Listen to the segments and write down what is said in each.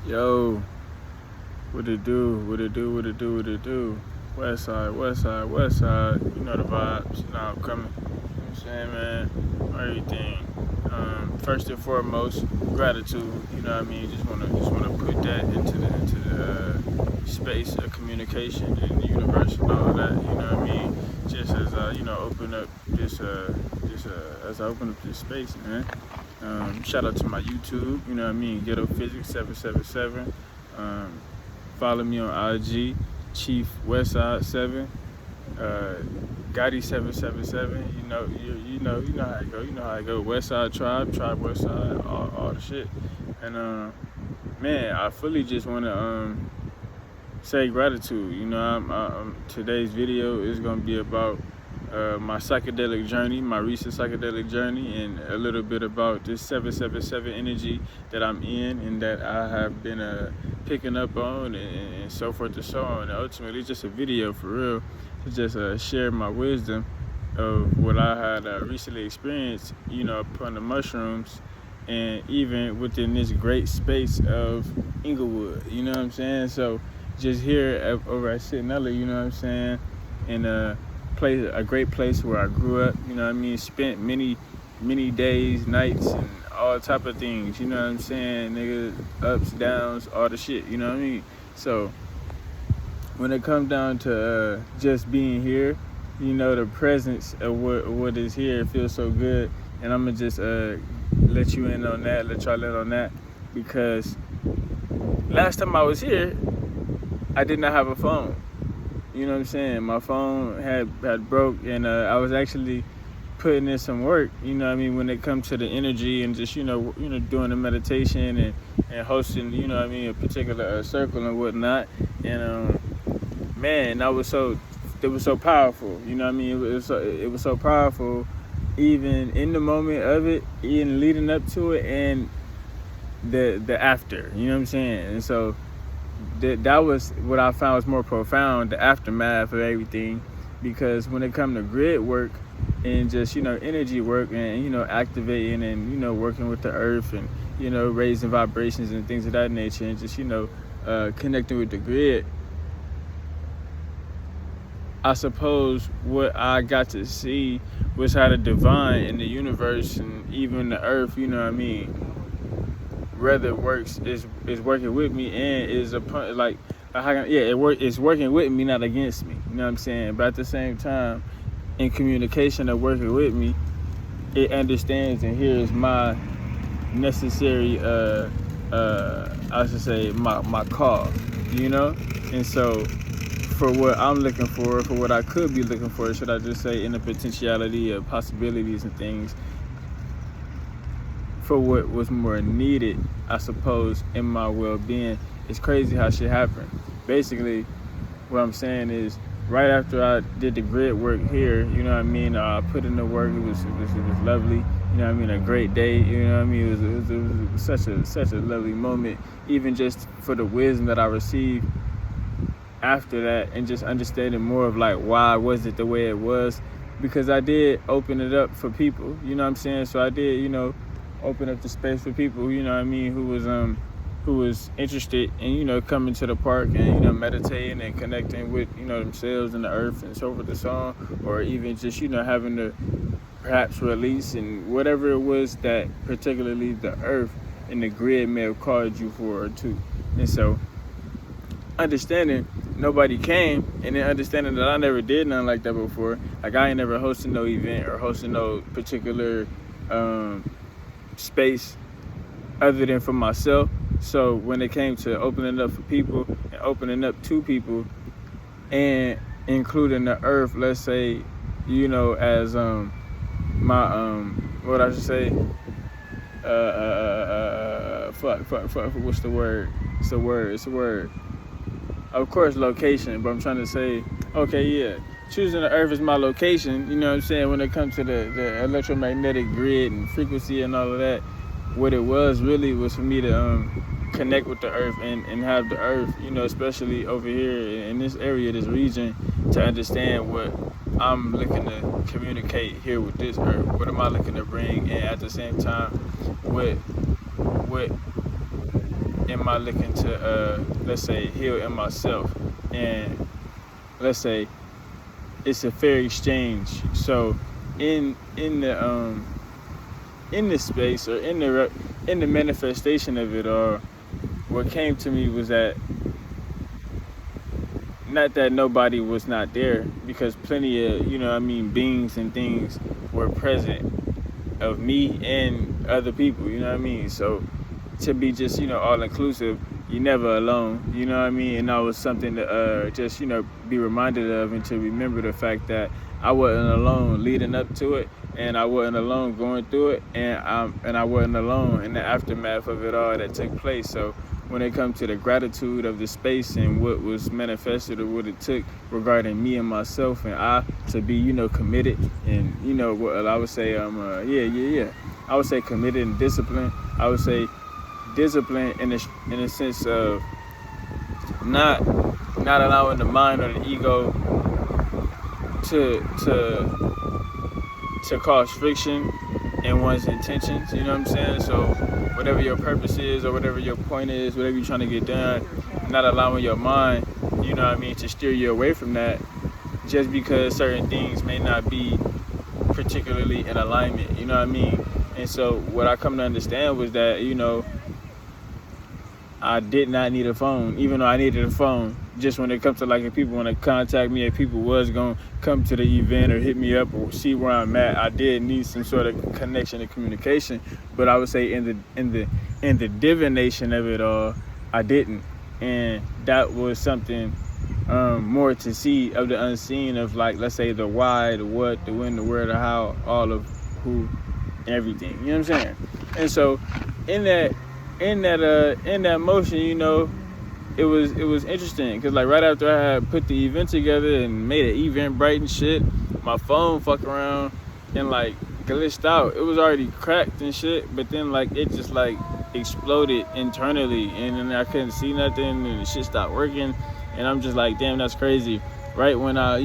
Yo, what it do? What it do? What it do? What it do? West side, west side, west side. You know the vibes. You know I'm coming. You know what I'm saying, man? Everything. First and foremost, gratitude. You know what I mean? Just wanna put that into the space of communication in the universe and all of that. You know what I mean? Just as I open up as I open up this space, man. Shout out to my YouTube, you know what I mean, Ghetto Physics 777. Follow me on IG, Chief Westside 7, Gotti 777. You know how it go. You know how it go. Westside Tribe Westside, all the shit. And man, I fully just want to say gratitude. You know, today's video is gonna be about my psychedelic journey, my recent psychedelic journey, and a little bit about this 777 energy that I'm in and that I have been picking up on and so forth and so on. And ultimately, just a video for real to just share my wisdom of what I had recently experienced, you know, upon the mushrooms and even within this great space of Inglewood, you know what I'm saying? So just here over at Citinella, you know what I'm saying? And a great place where I grew up, you know what I mean, spent many days, nights, and all type of things, you know what I'm saying, nigga, ups, downs, all the shit, you know what I mean? So when it comes down to just being here, you know, the presence of what is here feels so good, and I'm gonna just let you in on that, let y'all in on that, because last time I was here, I did not have a phone. You know what I'm saying? My phone had broke, and I was actually putting in some work, you know what I mean, when it comes to the energy and just, you know, doing the meditation and hosting, you know what I mean, a particular circle and whatnot. And man, it was so powerful, you know what I mean? It was so powerful, even in the moment of it, even leading up to it, and the after, you know what I'm saying? And so that was what I found was more profound, the aftermath of everything, because when it comes to grid work and just, you know, energy work and, you know, activating and, you know, working with the earth and, you know, raising vibrations and things of that nature and just, you know, connecting with the grid, I suppose what I got to see was how the divine and the universe and even the earth, you know what I mean, rather is working with me and is it's working with me, not against me, you know what I'm saying? But at the same time, in communication of working with me, it understands and hears my necessary I should say my call, you know? And so for what I'm looking for what I could be looking for, should I just say, in the potentiality of possibilities and things, for what was more needed, I suppose, in my well-being. It's crazy how shit happened. Basically, what I'm saying is, right after I did the grid work here, you know what I mean, I put in the work, it was lovely, you know what I mean, a great day, you know what I mean, it was such a lovely moment, even just for the wisdom that I received after that, and just understanding more of like why was it the way it was, because I did open it up for people, you know what I'm saying? So I did, you know, open up the space for people, you know what I mean, who was interested in, you know, coming to the park and, you know, meditating and connecting with, you know, themselves and the earth and so forth and so on, or even just, you know, having to perhaps release and whatever it was that particularly the earth and the grid may have called you for or to. And so understanding nobody came, and then understanding that I never did nothing like that before, like I ain't never hosted no event or hosted no particular space other than for myself. So when it came to opening up for people and opening up to people and including the earth, let's say, you know, as my what I should say, what's the word? It's a word. Of course, location, but I'm trying to say, okay, yeah, choosing the earth as my location, you know what I'm saying, when it comes to the electromagnetic grid and frequency and all of that, what it was really was for me to connect with the earth and have the earth, you know, especially over here in this area, this region, to understand what I'm looking to communicate here with this earth. What am I looking to bring? And at the same time, what am I looking to, let's say, heal in myself? And let's say it's a fair exchange. So in the space, or in the manifestation of it all, what came to me was that, not that nobody was not there, because plenty of, beings and things were present of me and other people, So to be just, all inclusive, you're never alone, And that was something to just, be reminded of, and to remember the fact that I wasn't alone leading up to it, and I wasn't alone going through it, and I wasn't alone in the aftermath of it all that took place. So when it comes to the gratitude of the space and what was manifested, or what it took regarding me and myself, and I to be, committed, and what I would say, I would say committed and disciplined. I would say discipline in a sense of not allowing the mind or the ego to cause friction in one's intentions, you know what I'm saying? So whatever your purpose is, or whatever your point is, whatever you're trying to get done, not allowing your mind, to steer you away from that, just because certain things may not be particularly in alignment, you know what I mean? And so what I come to understand was that, I did not need a phone, even though I needed a phone. Just when it comes to, like, if people want to contact me, if people was going to come to the event or hit me up or see where I'm at, I did need some sort of connection and communication. But I would say in the divination of it all, I didn't. And that was something more to see of the unseen, of, like, let's say the why, the what, the when, the where, the how, all of who, everything. You know what I'm saying? And so in that motion, it was interesting, because, like, right after I had put the event together and made an Eventbrite and shit, my phone fucked around and, like, glitched out. It was already cracked and shit, but then, like, it just, like, exploded internally, and then I couldn't see nothing, and the shit stopped working, and I'm just like, damn, that's crazy. Right when I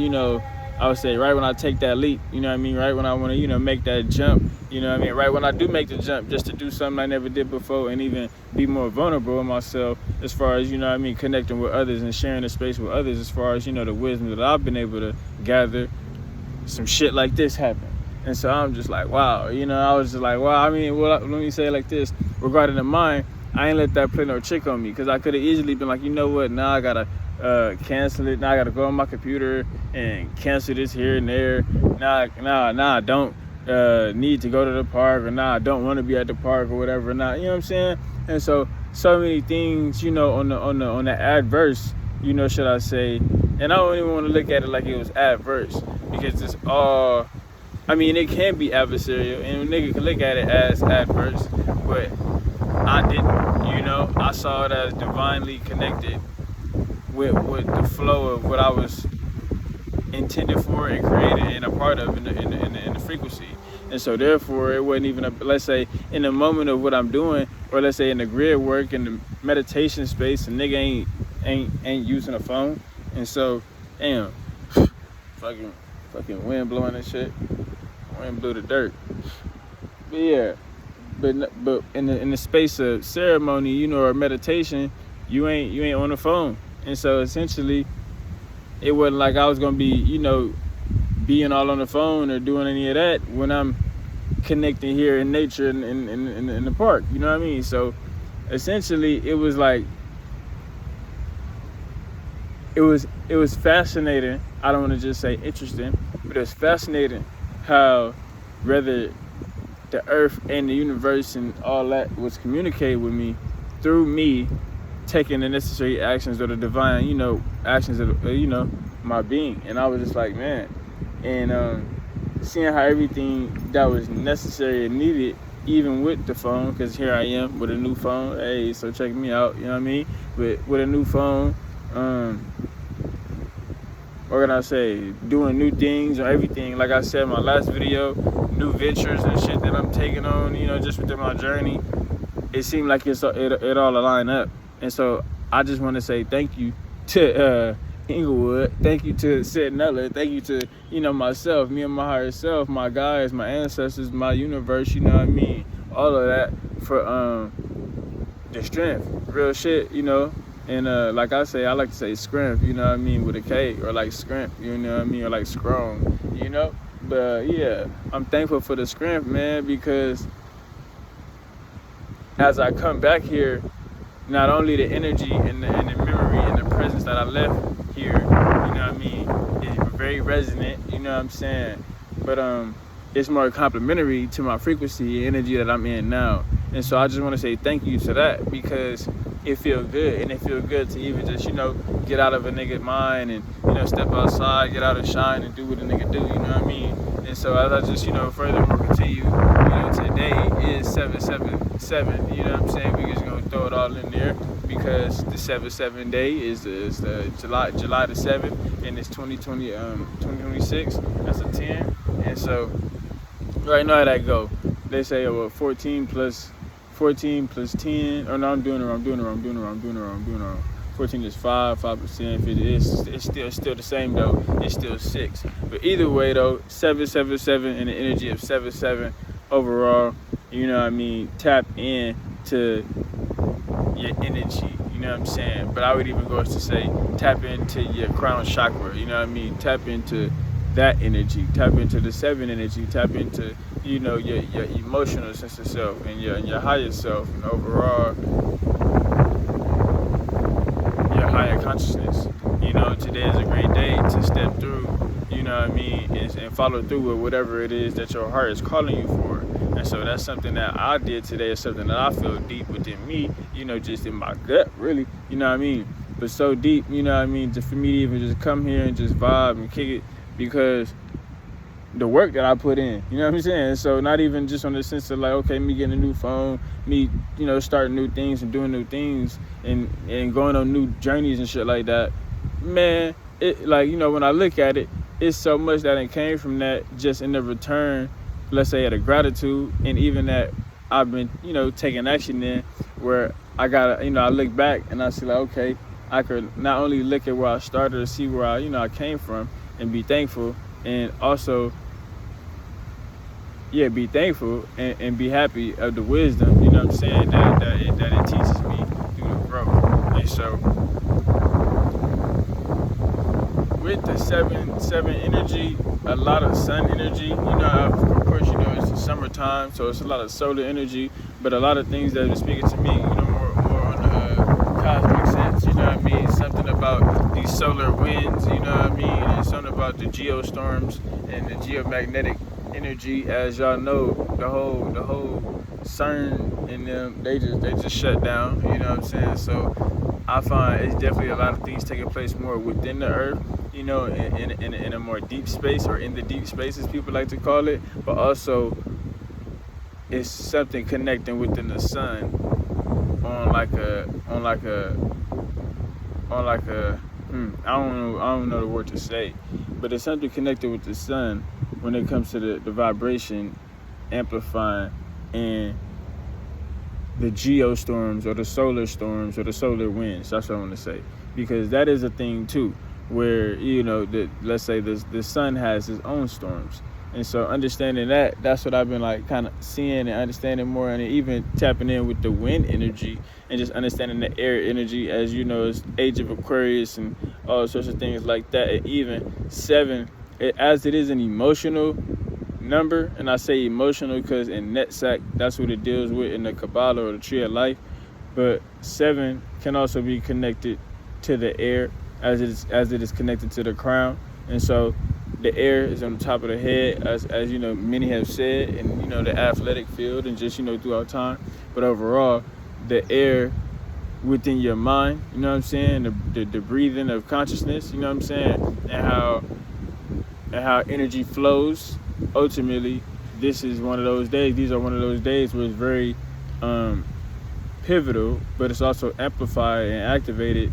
would say, right when I take that leap, right when I want to, make that jump, right when I do make the jump, just to do something I never did before, and even be more vulnerable with myself, as far as, connecting with others and sharing the space with others, as far as, the wisdom that I've been able to gather, some shit like this happened. And so I'm just like, wow, I was just like, wow, let me say it like this, regarding the mind, I ain't let that play no trick on me, because I could have easily been like, you know what, now I gotta cancel it. Now I gotta go on my computer and cancel this here and there. Now I don't need to go to the park, or now I don't want to be at the park, or whatever. Now, you know what I'm saying? And so many things, on the adverse, should I say? And I don't even want to look at it like it was adverse, because it's all, it can be adversarial, and a nigga can look at it as adverse, but I didn't. I saw it as divinely connected with the flow of what I was intended for and created and a part of in the frequency. And so therefore it wasn't even let's say in the moment of what I'm doing, or let's say in the grid work and the meditation space, a nigga ain't using a phone. And so damn, fucking wind blowing and shit. Wind blew the dirt. But yeah. But in the space of ceremony, or meditation, you ain't on the phone. And so essentially, it wasn't like I was gonna be, being all on the phone or doing any of that when I'm connecting here in nature in the park. You know what I mean? So essentially, it was like, it was fascinating. I don't want to just say interesting, but it was fascinating how rather the earth and the universe and all that was communicated with me through me taking the necessary actions, or the divine, actions of, my being. And I was just like, man, and seeing how everything that was necessary and needed, even with the phone, because here I am with a new phone. Hey, so check me out, you know what I mean? With a new phone, what can I say, doing new things or everything. Like I said in my last video, new ventures and shit that I'm taking on, just within my journey. It seemed like it all aligned up. And so I just want to say thank you to Inglewood. Thank you to Sid Nella. Thank you to, myself, me and my higher self, my guys, my ancestors, my universe, you know what I mean? All of that the strength, real shit, And like I say, I like to say scrimp, you know what I mean, with a K, or like scrimp, you know what I mean, or like strong, But yeah, I'm thankful for the scrimp, man, because as I come back here, not only the energy and the memory and the presence that I left here, you know what I mean, is very resonant, you know what I'm saying? But it's more complimentary to my frequency and energy that I'm in now. And so I just want to say thank you to that, because it feels good, and it feels good to even just, get out of a nigga mind and, step outside, get out and shine and do what a nigga do, you know what I mean? And so as I just, furthermore continue, today is 777, you know what I'm saying? We just gonna throw it all in there, because the 7/7 day is the July the 7th, and it's 2026. That's a 10. And so right now how that go. They say 14 plus 10. Oh no, I'm doing it wrong. 14 is 5 plus 10, 50. It's still the same though. It's still 6. But either way though, 777 and the energy of 77 overall. You know what I mean? Tap in to your energy. You know what I'm saying? But I would even go as to say tap into your crown chakra. You know what I mean? Tap into that energy. Tap into the 7 energy. Tap into your emotional sense of self and your higher self, and overall your higher consciousness. Today is a great day to step through, you know what I mean, and follow through with whatever it is that your heart is calling you for. And so that's something that I did today. It's something that I feel deep within me, just in my gut, really, you know what I mean? But so deep, you know what I mean, just for me to even just come here and just vibe and kick it, because the work that I put in, you know what I'm saying? So not even just on the sense of like, okay, me getting a new phone, me, starting new things and doing new things and going on new journeys and shit like that. Man, it like, when I look at it, it's so much that it came from that, just in the return, let's say, at a gratitude, and even that I've been, taking action in, where I gotta, I look back and I see like, okay, I could not only look at where I started to see where I came from and be thankful, and also be thankful and be happy of the wisdom, you know what I'm saying, that it teaches me through the growth. And so with the 7 energy, a lot of sun energy, of course, it's the summertime, so it's a lot of solar energy, but a lot of things that are speaking to me, more on the cosmic sense, you know what I mean? Something about these solar winds, you know what I mean? And something about the geostorms and the geomagnetic energy. As y'all know, the whole CERN and them, they just shut down, you know what I'm saying? So I find it's definitely a lot of things taking place more within the earth, in a more deep space, or in the deep spaces people like to call it, but also it's something connecting within the sun on like a I don't know the word to say, but it's something connected with the sun when it comes to the vibration amplifying and the geostorms or the solar storms or the solar winds. That's what I want to say, because that is a thing too, where let's say the sun has its own storms. And so understanding that's what I've been like kind of seeing and understanding more, and even tapping in with the wind energy and just understanding the air energy, as it's age of Aquarius and all sorts of things like that. And even 7, as it is an emotional number, and I say emotional because in Netsack, that's what it deals with in the Kabbalah or the Tree of Life. But 7 can also be connected to the air, as it is connected to the crown. And so the air is on the top of the head, as many have said, and the athletic field, and just throughout time. But overall, the air within your mind, you know what I'm saying, the breathing of consciousness, you know what I'm saying, and how energy flows. Ultimately, this is one of those days. These are one of those days where it's very pivotal, but it's also amplified and activated,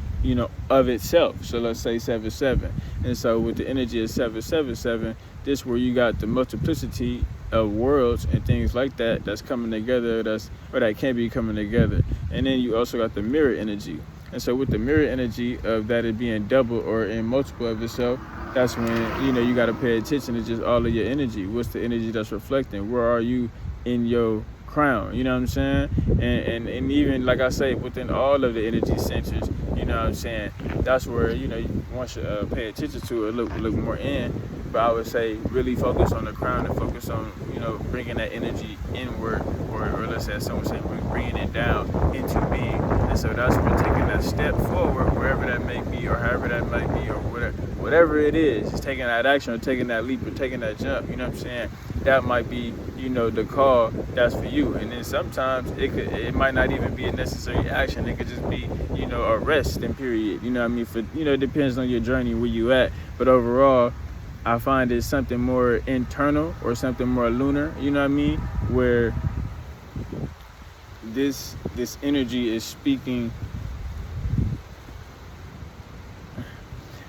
of itself. So let's say 7/7. And so with the energy of 7/7/7, this where you got the multiplicity of worlds and things like that that's coming together, that can be coming together. And then you also got the mirror energy. And so with the mirror energy of that it being double or in multiple of itself, that's when you got to pay attention to just all of your energy. What's the energy that's reflecting? Where are you in your crown, you know what I'm saying? And even, like I say, within all of the energy centers, you know what I'm saying? That's where, you know, one should pay attention to it, look more in. But I would say really focus on the crown and focus on, you know, bringing that energy inward, or let's say, as someone say, bringing it down into being. And so that's where taking that step forward, wherever that may be, or however that might be, or whatever it is, just taking that action or taking that leap or taking that jump, you know what I'm saying? That might be, you know, the call that's for you. And then sometimes it might not even be a necessary action. It could just be, you know, a rest and period. You know what I mean? For, you know, it depends on your journey, where you at. But overall, I find it's something more internal or something more lunar, you know what I mean? Where this energy is speaking,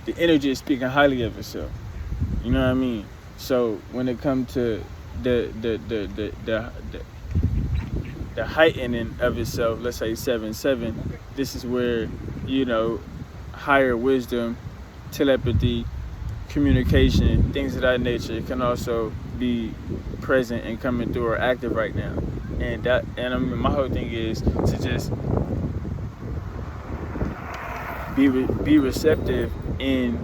the energy is speaking highly of itself. You know what I mean? So when it comes to the heightening of itself, let's say 7-7, this is where, you know, higher wisdom, telepathy, communication, things of that nature can also be present and coming through or active right now. And I mean, my whole thing is to just be receptive in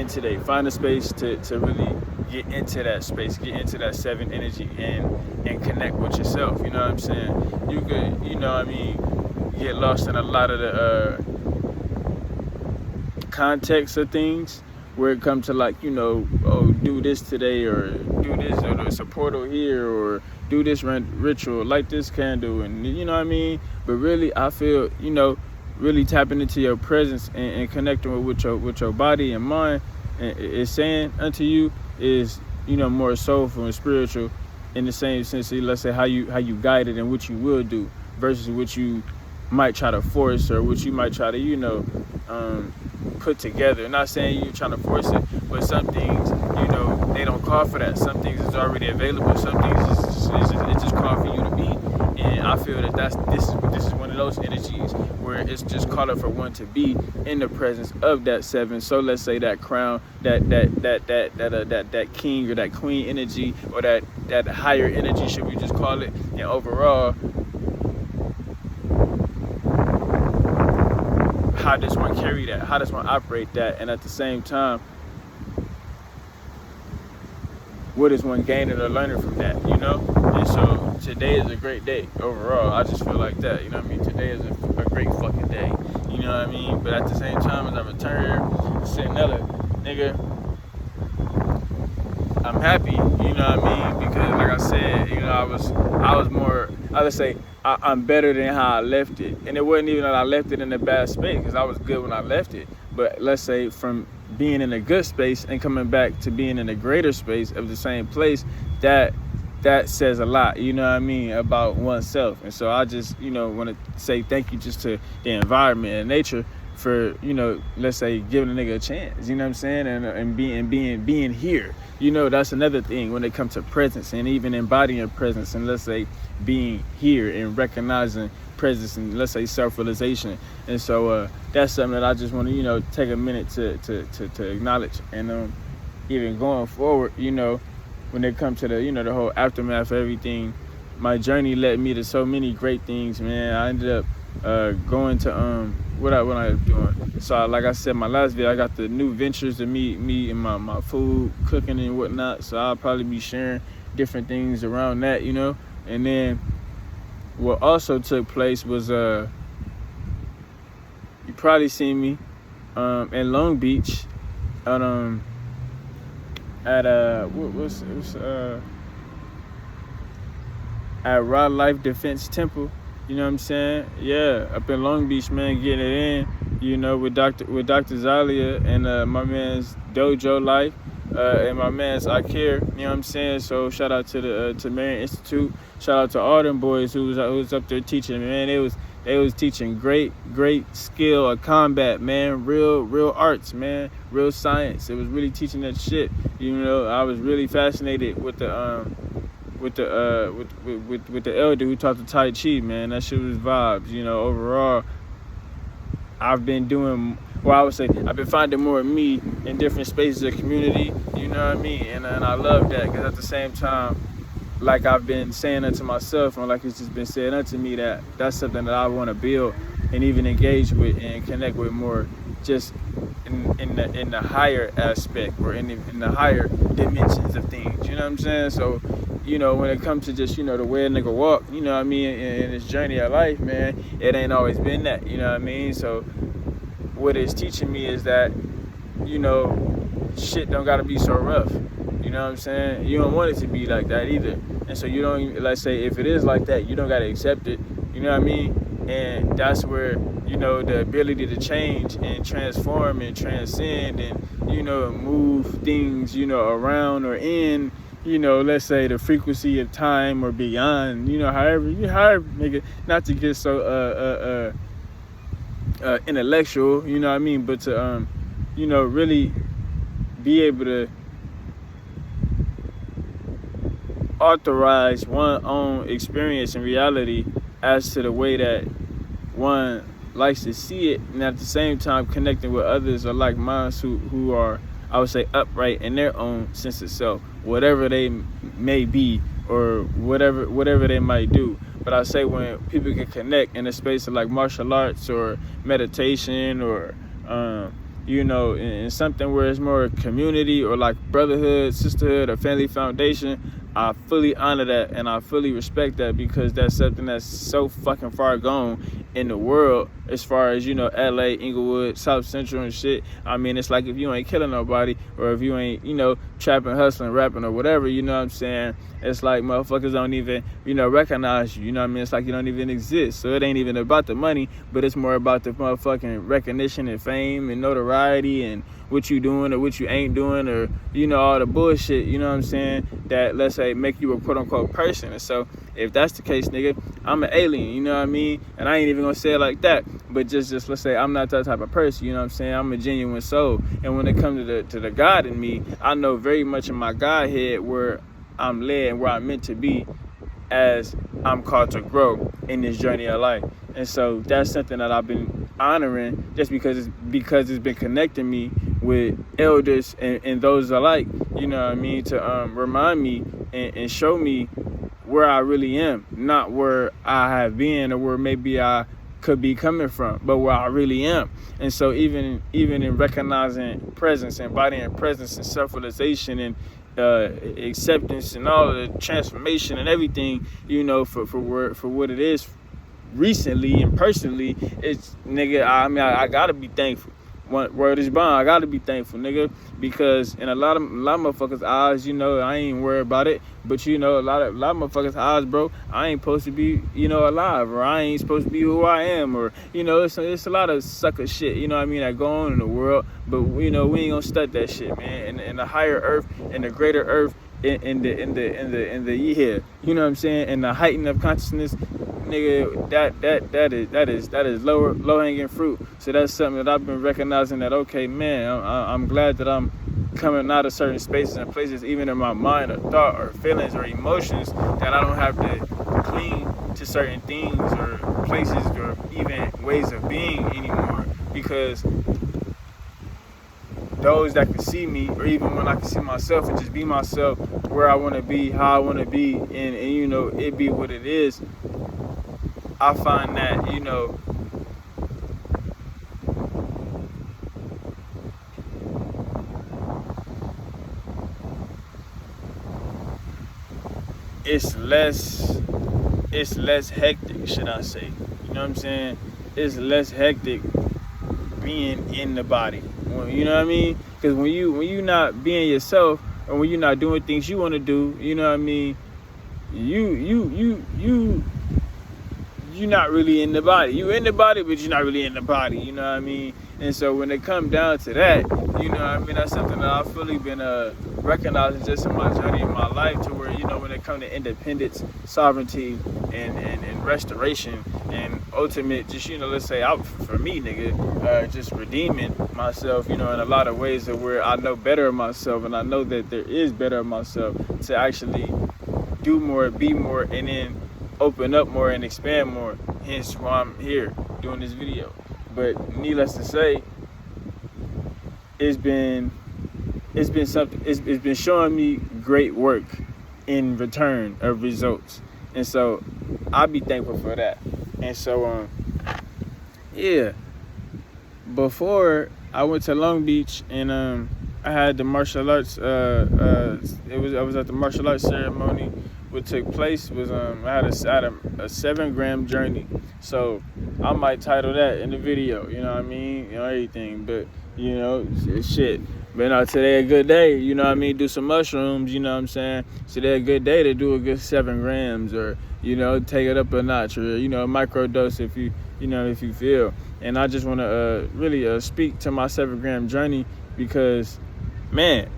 today. Find a space to really get into that space, get into that 7 energy, and connect with yourself. You know what I'm saying? You could, you know what I mean, get lost in a lot of the context of things, where it comes to, like, you know, oh, do this today, or do this, or there's a portal here, or do this ritual, light this candle, and you know what I mean? But really, I feel, you know, really tapping into your presence and connecting with your body and mind, and it's saying unto you is, you know, more soulful and spiritual, in the same sense, let's say, how you guide it and what you will do versus what you might try to force, or what you might try to, you know, put together. I'm not saying you're trying to force it, but some things, you know, they don't call for that. Some things is already available. Some things it's just called for you to be. And I feel that this is one of those energies where it's just calling for one to be in the presence of that 7. So let's say that crown, that king or that queen energy, or that higher energy, should we just call it? And overall, how does one carry that? How does one operate that? And at the same time, what is one gaining or learning from that, you know? And so today is a great day overall. I just feel like that, you know what I mean? Today is a great fucking day, you know what I mean? But at the same time, as I return here, say another, nigga, I'm happy, you know what I mean? Because like I said, you know, I was more, I would say, I'm better than how I left it. And it wasn't even that I left it in a bad space, because I was good when I left it. But let's say from being in a good space and coming back to being in a greater space of the same place, that says a lot, you know what I mean, about oneself. And so I just, you know, want to say thank you just to the environment and nature for, you know, let's say, giving a nigga a chance, you know what I'm saying, and being here. You know, that's another thing when it comes to presence and even embodying presence, and let's say being here and recognizing presence, and let's say self-realization. And so that's something that I just want to, you know, take a minute to acknowledge. And even going forward, you know, when it comes to the, you know, the whole aftermath of everything, my journey led me to so many great things, man. I ended up going to what I was doing. So like I said, my last video, I got the new ventures to me and my food, cooking and whatnot. So I'll probably be sharing different things around that, you know. And then what also took place was you probably seen me in Long Beach at at Wildlife Defense Temple. You know what I'm saying? Yeah, up in Long Beach, man, getting it in, you know, with Dr. Zalia and my man's Dojo Life and my man's I Care, you know what I'm saying? So shout out to the to Marion Institute. Shout out to all them boys who was up there teaching, man. They was teaching great skill of combat, man. Real arts, man. Real science. It was really teaching that shit. You know, I was really fascinated with the elder who taught the Tai Chi, man. That shit was vibes, you know. Overall, I've been finding more of me in different spaces of community, you know what I mean? And I love that, because at the same time, like I've been saying unto myself, or like it's just been said unto me, that that's something that I want to build and even engage with and connect with more, just in the higher aspect, or in the higher dimensions of things. You know what I'm saying? So, when it comes to just, the way a nigga walk, you know what I mean, in this journey of life, man, it ain't always been that, you know what I mean? So what it's teaching me is that, shit don't gotta be so rough. You know what I'm saying? You don't want it to be like that either. And so you don't even, let's say, if it is like that, you don't gotta accept it. You know what I mean? And that's where, the ability to change and transform and transcend and, move things, around or in, let's say the frequency of time or beyond, however, nigga, not to get so intellectual, you know what I mean, but to really be able to authorize one's own experience and reality as to the way that one likes to see it, and at the same time connecting with others or like minds who are, I would say, upright in their own sense of self, whatever they may be or whatever they might do. But I say when people can connect in a space of like martial arts or meditation or in something where it's more community or like brotherhood, sisterhood, or family foundation, I fully honor that and I fully respect that, because that's something that's so fucking far gone in the world as far as, LA, Inglewood, South Central and shit. I mean, it's like if you ain't killing nobody or if you ain't, trapping, hustling, rapping or whatever, you know what I'm saying? It's like motherfuckers don't even, recognize you, you know what I mean? It's like you don't even exist. So it ain't even about the money, but it's more about the motherfucking recognition and fame and notoriety and what you doing or what you ain't doing, or, all the bullshit, you know what I'm saying, that, let's say, make you a quote-unquote person. And so if that's the case, nigga, I'm an alien, you know what I mean? And I ain't even gonna say it like that, but just let's say I'm not that type of person, you know what I'm saying? I'm a genuine soul. And when it comes to the God in me, I know very much in my Godhead where I'm led and where I'm meant to be as I'm called to grow in this journey of life. And so that's something that I've been honoring, just because it's been connecting me with elders and those alike, you know what I mean, to remind me and show me where I really am, not where I have been or where maybe I could be coming from, but where I really am. And so even in recognizing presence, embodying presence and self-realization and acceptance and all the transformation and everything, for what it is recently and personally, it's, nigga, I gotta be thankful. Word is bond, I gotta be thankful, nigga, because in a lot of motherfuckers' eyes, I ain't worried about it, but a lot of motherfuckers' eyes, bro, I ain't supposed to be, alive, or I ain't supposed to be who I am, or, it's a lot of sucker shit, you know what I mean, that go on in the world, but, we ain't gonna stud that shit, man, in the higher earth, in the greater earth, in the yeah, you know what I'm saying, in the heighten of consciousness, nigga, that is low hanging fruit. So that's something that I've been recognizing, that okay, man, I'm glad that I'm coming out of certain spaces and places, even in my mind or thought or feelings or emotions, that I don't have to cling to certain things or places or even ways of being anymore, because those that can see me, or even when I can see myself and just be myself where I want to be, how I want to be, and it be what it is, I find that, it's less hectic, should I say. You know what I'm saying? It's less hectic being in the body. You know what I mean? Because when you not being yourself, or when you're not doing things you want to do, you know what I mean? You're not really in the body. You in the body, but you're not really in the body. You know what I mean? And so when it comes down to that, you know what I mean, that's something that I've fully been recognizing just in my journey in my life, to where, when it comes to independence, sovereignty, and restoration, and ultimate, just, let's say, out for me, nigga, just redeeming myself, in a lot of ways, of where I know better of myself, and I know that there is better of myself, to actually do more, be more, and then open up more and expand more. Hence why I'm here doing this video. But needless to say, it's been something. It's been showing me great work in return of results. And so I'll be thankful for that. And so yeah, before I went to Long Beach, and I had the martial arts I was at the martial arts ceremony. What took place was I had a 7-gram journey. So I might title that in the video, you know what I mean? You know, everything. But you know, shit. But no, today a good day, you know what I mean? Do some mushrooms, you know what I'm saying? Today a good day to do a good 7 grams, or, you know, take it up a notch, or, you know, micro dose if you feel. And I just want to really speak to my 7-gram journey, because, man,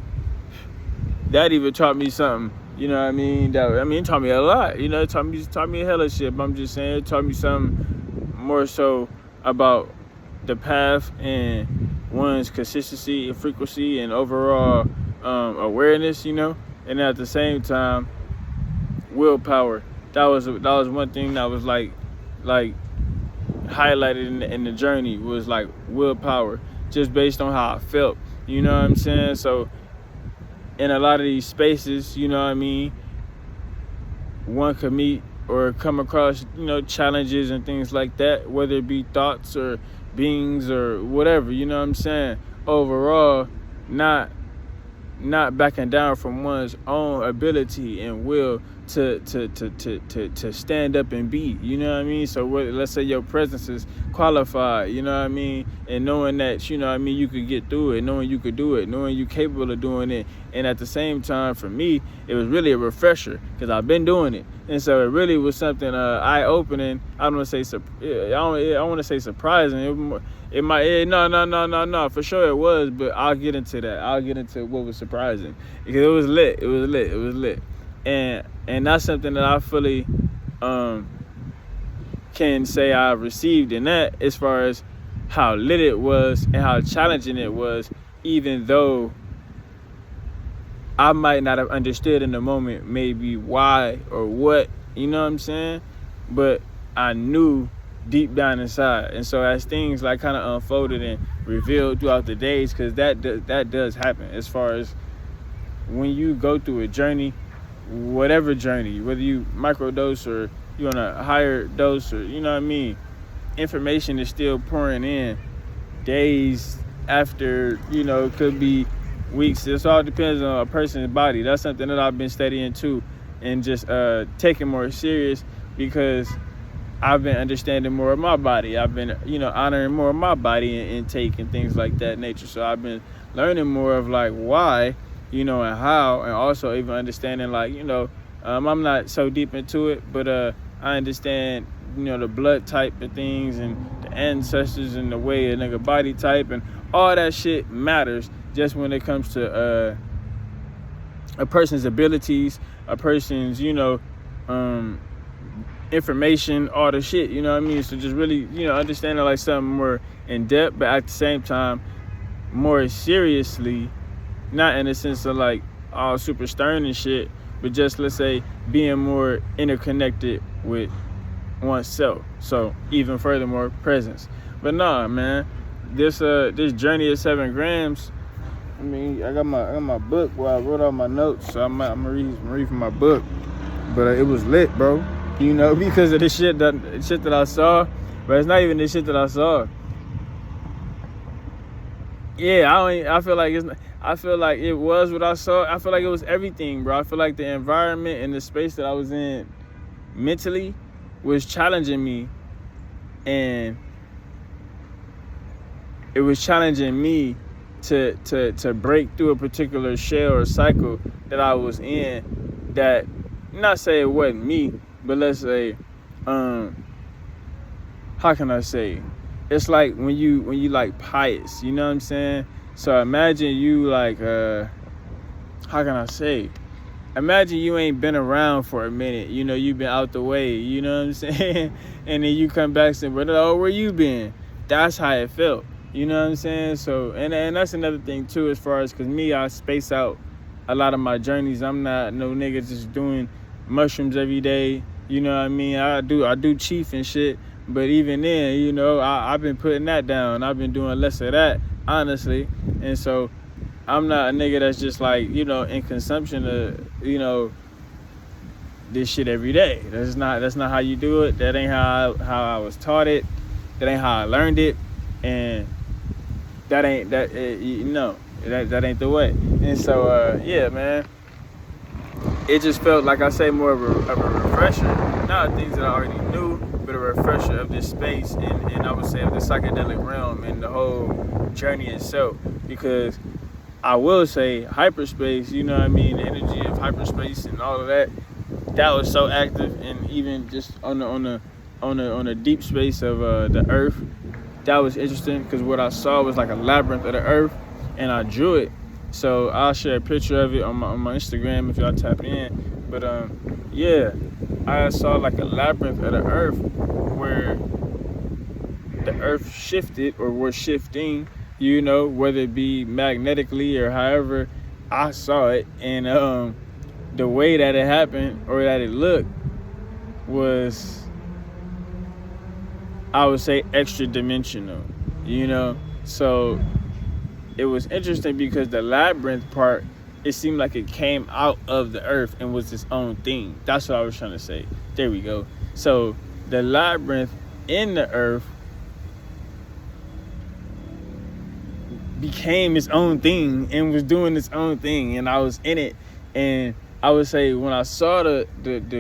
that even taught me something, you know what I mean? It taught me a lot, you know, it taught me a hell of shit, but I'm just saying, it taught me something more so about the path and one's consistency and frequency and overall awareness, you know. And at the same time, willpower. That was one thing that was like highlighted in the journey, was like willpower, just based on how I felt, you know what I'm saying? So in a lot of these spaces, you know what I mean, one could meet or come across, you know, challenges and things like that, whether it be thoughts or beings or whatever, you know what I'm saying? Overall, not backing down from one's own ability and will to stand up and be, you know what I mean? So let's say your presence is qualified, you know what I mean? And knowing that, you know what I mean, you could get through it, knowing you could do it, knowing you're capable of doing it. And at the same time, for me, it was really a refresher, because I've been doing it. And so it really was something eye-opening. I don't want to say I want to say surprising. No, for sure it was, but I'll get into that. I'll get into what was surprising, because it was lit. And that's something that I fully can say I received in that, as far as how lit it was and how challenging it was, even though I might not have understood in the moment maybe why or what, you know what I'm saying? But I knew deep down inside. And so as things like kind of unfolded and revealed throughout the days, because that does happen, as far as when you go through a journey, whatever journey, whether you microdose or you on a higher dose, or, you know what I mean, information is still pouring in days after, you know, it could be weeks. This all depends on a person's body. That's something that I've been studying too, and just taking more serious, because I've been understanding more of my body. I've been, you know, honoring more of my body and intake and things like that nature. So I've been learning more of like why, you know, and how, and also even understanding, like, you know, I'm not so deep into it, but I understand, you know, the blood type of things and the ancestors and the way a nigga body type and all that shit matters, just when it comes to a person's abilities, a person's, you know, information, all the shit, you know what I mean? So just really, you know, understanding like something more in depth, but at the same time more seriously, not in the sense of like all super stern and shit, but just, let's say, being more interconnected with oneself. So even furthermore, presence. But nah, man, this journey of 7 grams, I mean, I got my book where I wrote all my notes, so I'm read from my book. But it was lit, bro. You know, because of the shit that I saw. But it's not even the shit that I saw. Yeah, I feel like it was what I saw. I feel like it was everything, bro. I feel like the environment and the space that I was in mentally was challenging me, and it was challenging me to break through a particular shell or cycle that I was in, that, not say it wasn't me, but let's say, how can I say, it's like when you like pious, you know what I'm saying? So imagine you like, how can I say, imagine you ain't been around for a minute, you know, you've been out the way, you know what I'm saying? And then you come back saying, brother, oh, where you been? That's how it felt, you know what I'm saying? So, and that's another thing too, as far as, because me, I space out a lot of my journeys. I'm not no nigga just doing mushrooms every day, you know what I mean? I do chief and shit, but even then, you know, I've been putting that down. I've been doing less of that, honestly. And so I'm not a nigga that's just like, you know, in consumption of, you know, this shit every day. That's not how you do it. That ain't how I was taught it. That ain't how I learned it, and that ain't that that ain't the way. And so yeah, man, it just felt like I say more of a refresher. Not things that I already knew, but a refresher of this space, and I would say of the psychedelic realm and the whole journey itself. Because I will say hyperspace, you know what I mean, the energy of hyperspace and all of that, that was so active. And even just on the deep space of the earth, that was interesting, because what I saw was like a labyrinth of the earth, and I drew it. So I'll share a picture of it on my Instagram if y'all tap in. But yeah, I saw like a labyrinth of the earth where the earth shifted or was shifting, you know, whether it be magnetically or however I saw it. And the way that it happened or that it looked was, I would say, extra dimensional, you know. So it was interesting because the labyrinth part, it seemed like it came out of the earth and was its own thing. That's what I was trying to say. There we go. So the labyrinth in the earth became its own thing and was doing its own thing, and I was in it. And I would say when I saw the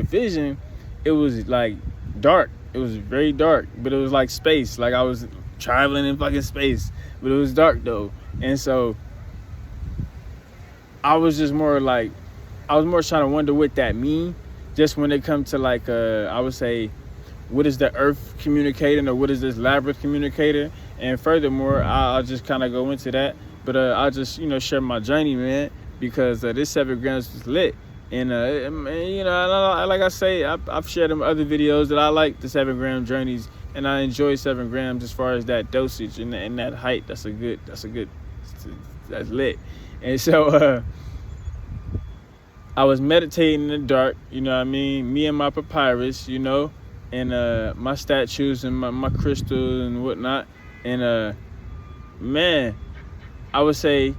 vision, it was like dark. It was very dark, but it was like space. Like I was traveling in fucking space, but it was dark though. And so I was just more like, I was more trying to wonder what that mean. Just when it comes to like, I would say, what is the earth communicating, or what is this labyrinth communicating? And furthermore, I'll just kind of go into that. But I'll just, you know, share my journey, man, because this 7 grams was lit. And, you know, like I say, I've shared them other videos that I like the 7 gram journeys, and I enjoy 7 grams as far as that dosage and that height. That's lit. And so I was meditating in the dark, you know what I mean? Me and my papyrus, you know, and my statues and my crystals and whatnot. And man, I would say,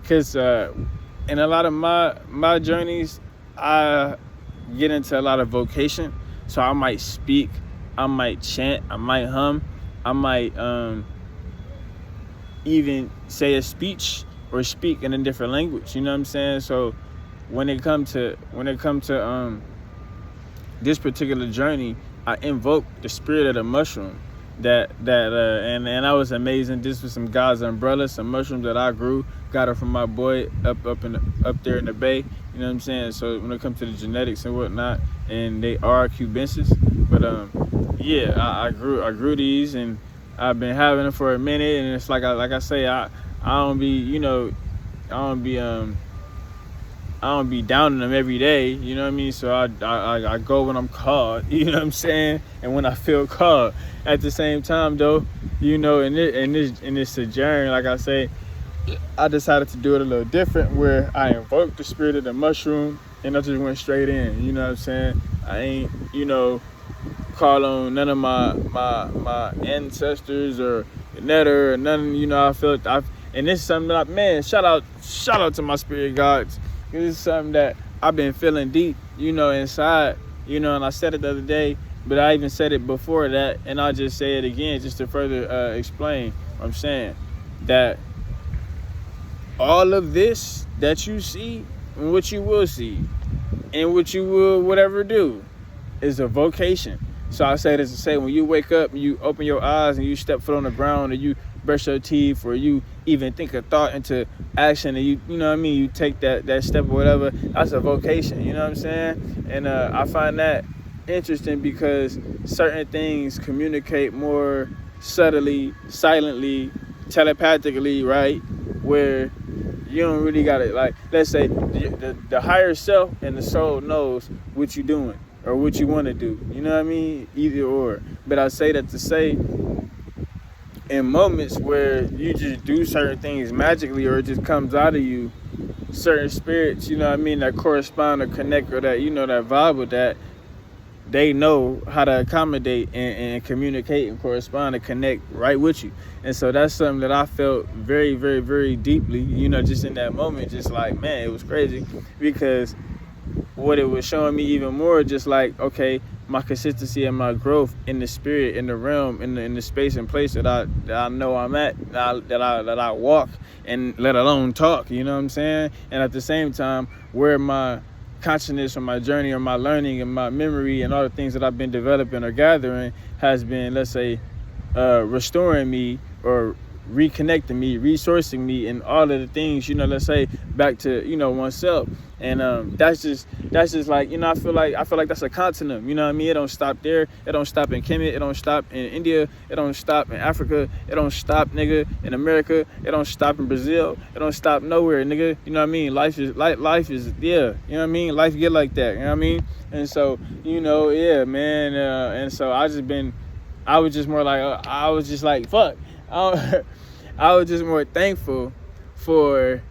because in a lot of my journeys, I get into a lot of vocation. So I might speak, I might chant, I might hum, I might even say a speech or speak in a different language. You know what I'm saying? So when it comes to this particular journey, I invoke the spirit of the mushroom. And that was amazing. This was some God's umbrella, some mushrooms that I grew. Got it from my boy up there in the Bay. You know what I'm saying? So when it comes to the genetics and whatnot, and they are cubensis. But yeah, I grew these, and I've been having them for a minute. And it's like I say, I don't be downing them every day, you know what I mean? So I go when I'm called, you know what I'm saying? And when I feel called. At the same time though, you know, in this sojourn, like I say, I decided to do it a little different, where I invoked the spirit of the mushroom and I just went straight in, you know what I'm saying? I ain't, you know, call on none of my ancestors or netter or none, you know. And this is something that man, shout out to my spirit guides. This is something that I've been feeling deep, you know, inside, you know, and I said it the other day, but I even said it before that, and I'll just say it again just to further explain what I'm saying. That all of this that you see and what you will see and what you will whatever do is a vocation. So I say this to say, when you wake up and you open your eyes and you step foot on the ground, or you brush your teeth, or you even think a thought into action, and you know what I mean, you take that step or whatever, that's a vocation, you know what I'm saying? And I find that interesting because certain things communicate more subtly, silently, telepathically, right? Where you don't really gotta, like, let's say the higher self and the soul knows what you're doing or what you want to do, you know what I mean? Either or. But I say that to say, in moments where you just do certain things magically, or it just comes out of you, certain spirits, you know what I mean, that correspond or connect, or that, you know, that vibe with that, they know how to accommodate and communicate and correspond and connect right with you. And so that's something that I felt very, very, very deeply, you know, just in that moment, just like, man, it was crazy. Because what it was showing me even more, just like, okay, my consistency and my growth in the spirit, in the realm, in the space and place that I know I'm at, that I walk, and let alone talk, you know what I'm saying? And at the same time, where my consciousness or my journey or my learning and my memory and all the things that I've been developing or gathering has been, let's say, restoring me or reconnecting me, resourcing me, and all of the things, let's say, back to, oneself. And that's just like, I feel like that's a continuum, you know what I mean? It don't stop there. It don't stop in Kenya. It don't stop in India. It don't stop in Africa. It don't stop, nigga, in America. It don't stop in Brazil. It don't stop nowhere, nigga. You know what I mean? Life is, yeah, you know what I mean? Life get like that, you know what I mean? And so, yeah, man. And so I was just more like, I was just like, fuck. I was just more thankful for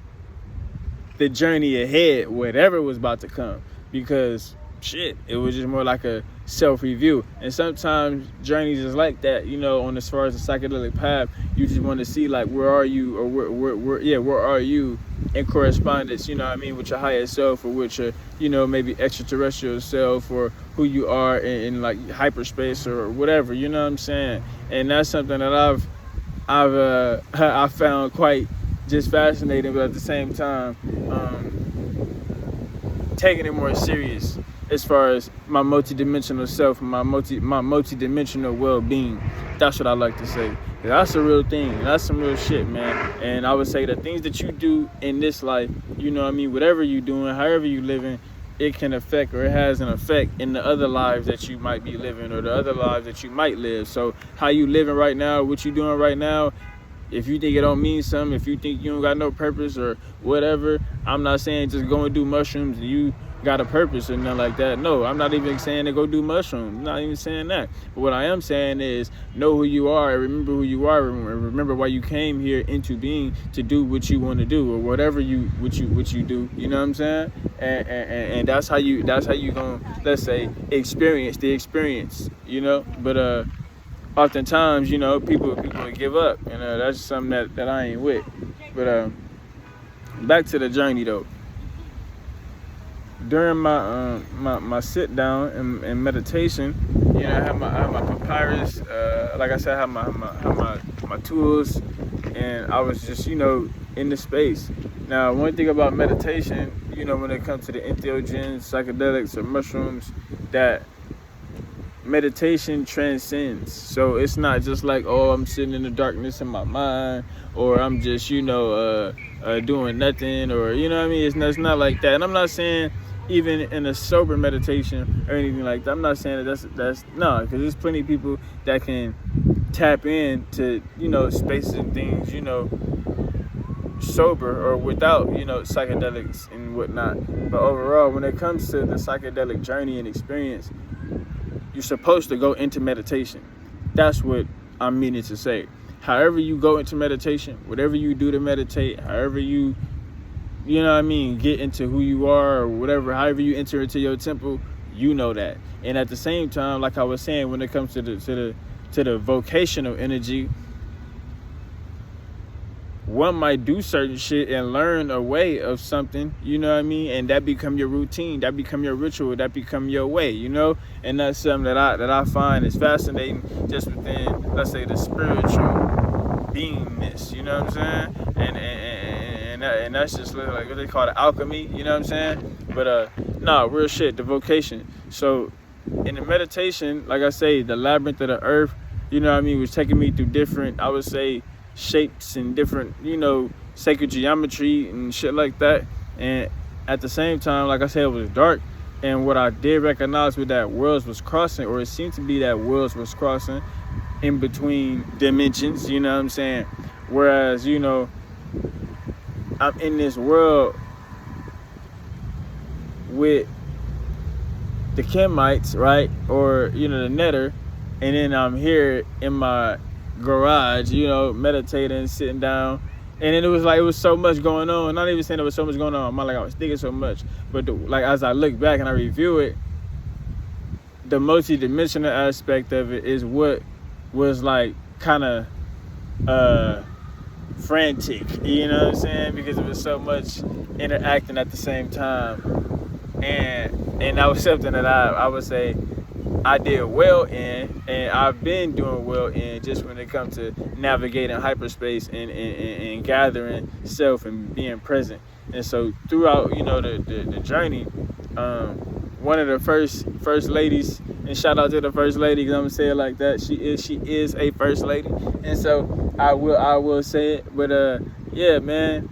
the journey ahead, whatever was about to come, because shit, it was just more like a self-review. And sometimes journeys is like that, on as far as the psychedelic path, you just want to see, like, where are you, or where are you in correspondence, with your higher self, or with your, maybe extraterrestrial self, or who you are in like hyperspace or whatever, you know what I'm saying? And that's something that I found quite just fascinating, but at the same time, taking it more serious as far as my multidimensional self and my multidimensional well-being. That's what I like to say. That's a real thing. That's some real shit, man. And I would say the things that you do in this life, whatever you doing, however you living, it can affect, or it has an effect in the other lives that you might be living, or the other lives that you might live. So how you living right now, what you doing right now, if you think it don't mean something, if you think you don't got no purpose or whatever, I'm not saying just go and do mushrooms and you got a purpose or nothing like that. No, I'm not even saying to go do mushrooms. I'm not even saying that. But what I am saying is know who you are, and remember who you are, and remember why you came here into being, to do what you want to do, or whatever what you do. You know what I'm saying? And that's how you gonna, let's say, experience the experience. But oftentimes, people give up. That's something that I ain't with. But back to the journey though. During my sit down and meditation, I have my papyrus. Like I said, I have my tools, and I was just in the space. Now, one thing about meditation, when it comes to the entheogens, psychedelics, or mushrooms, that meditation transcends. So it's not just like, oh, I'm sitting in the darkness in my mind, or I'm just doing nothing, or it's not like that. And I'm not saying even in a sober meditation or anything like that. I'm not saying that's no, because there's plenty of people that can tap into spaces and things sober or without psychedelics and whatnot. But overall, when it comes to the psychedelic journey and experience, you're supposed to go into meditation. That's what I'm meaning to say. However you go into meditation, whatever you do to meditate, however you get into who you are, or whatever, however you enter into your temple, that. And at the same time, like I was saying, when it comes to the vocational energy, one might do certain shit and learn a way of something, and that become your routine, that become your ritual, that become your way, and that's something that I find is fascinating, just within, let's say, the spiritual beingness, you know what I'm saying? And that's just like what they call it, alchemy, you know what I'm saying? But real shit, the vocation. So in the meditation, like I say, the labyrinth of the earth, was taking me through different, I would say, shapes and different, sacred geometry and shit like that. And at the same time, like I said, it was dark. And what I did recognize with that, worlds was crossing, or it seemed to be that worlds was crossing in between dimensions, you know what I'm saying? Whereas, I'm in this world with the Kemites, right? Or, the Netter, and then I'm here in my garage, meditating, sitting down. And then it was so much going on. Not even saying there was so much going on. I was thinking so much. But as I look back and I review it, the multi-dimensional aspect of it is what was like kind of frantic, you know what I'm saying? Because it was so much interacting at the same time. and that was something that I would say I did well in, and I've been doing well in, just when it comes to navigating hyperspace and gathering self and being present. And so throughout, the journey, one of the first ladies, and shout out to the first lady, because I'm gonna say it like that. She is a first lady, and so I will say it. But yeah, man.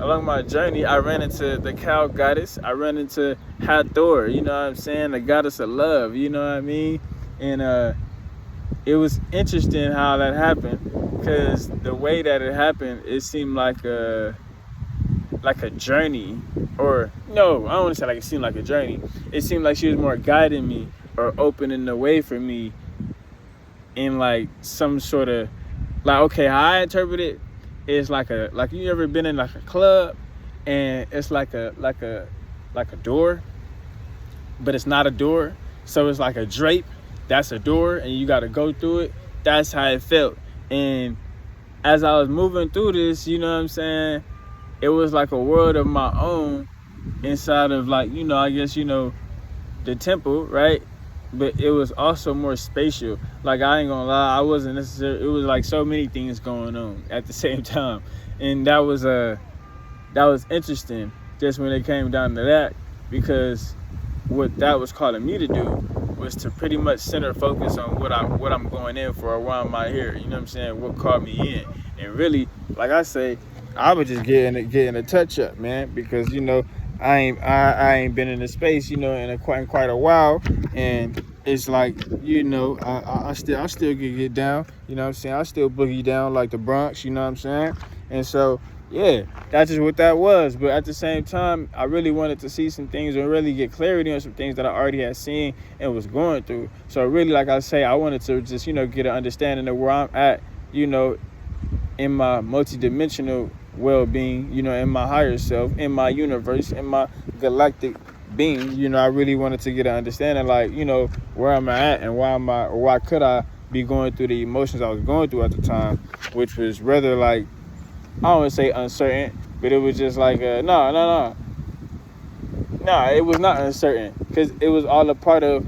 Along my journey, I ran into the cow goddess. I ran into Hathor, you know what I'm saying, the goddess of love, you know what I mean. And it was interesting how that happened, because the way that it happened, it seemed like a journey. Or no, I don't want to say like it seemed like a journey. It seemed like she was more guiding me or opening the way for me in like some sort of, like, okay, how I interpret it is like you ever been in like a club and it's like a door, but it's not a door, so it's like a drape. That's a door, and you got to go through it. That's how it felt. And as I was moving through this, you know what I'm saying, it was like a world of my own inside of, like, I guess, the temple, right? But it was also more spatial. Like, I ain't gonna lie, I wasn't necessarily, it was like so many things going on at the same time. And that was interesting, just when it came down to that, because what that was calling me to do was to pretty much center focus on what I'm going in for, or why am I here, you know what I'm saying, what called me in. And really, like I say, I was just getting a touch up, man, because I ain't been in the space, in quite a while, and it's like, I still get down, you know what I'm saying, I still boogie down like the Bronx, you know what I'm saying. And so yeah, that's just what that was. But at the same time, I really wanted to see some things and really get clarity on some things that I already had seen and was going through. So really, like I say, I wanted to just get an understanding of where I'm at, in my multidimensional well-being, in my higher self, in my universe, in my galactic being. I really wanted to get an understanding, like, where am I at, and why could I be going through the emotions I was going through at the time, which was rather, like, I don't want to say uncertain, but it was just like, no, it was not uncertain, because it was all a part of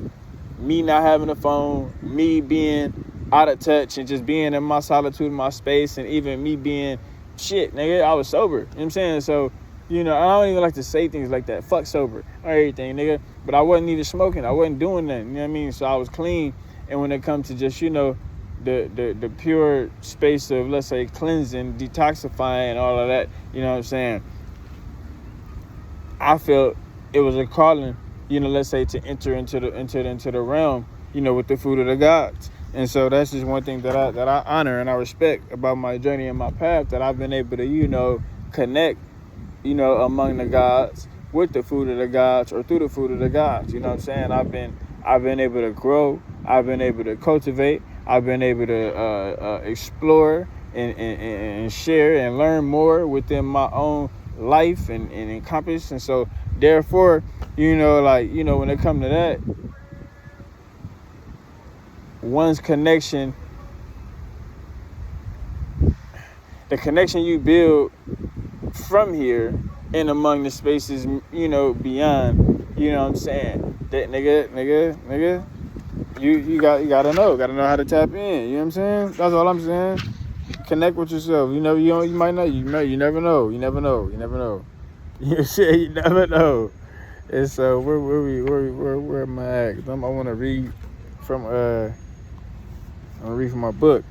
me not having a phone, me being out of touch, and just being in my solitude, my space, and even me being, shit, nigga, I was sober, you know what I'm saying? So, I don't even like to say things like that, fuck sober, or everything, nigga, but I wasn't even smoking, I wasn't doing nothing, you know what I mean? So I was clean. And when it comes to just, the pure space of, let's say, cleansing, detoxifying, all of that, you know what I'm saying, I felt it was a calling, let's say, to enter into the realm, with the food of the gods. And so that's just one thing that I honor and I respect about my journey and my path, that I've been able to, connect, among the gods with the food of the gods, or through the food of the gods. You know what I'm saying? I've been able to grow. I've been able to cultivate. I've been able to explore and share and learn more within my own life and encompass. And so therefore, when it comes to that, one's connection, the connection you build from here and among the spaces, beyond, you know what I'm saying, that nigga, you gotta know how to tap in, you know what I'm saying? That's all I'm saying. Connect with yourself. You might not, you never know. You never know. You never know. And so where am I at? I want to read from my book.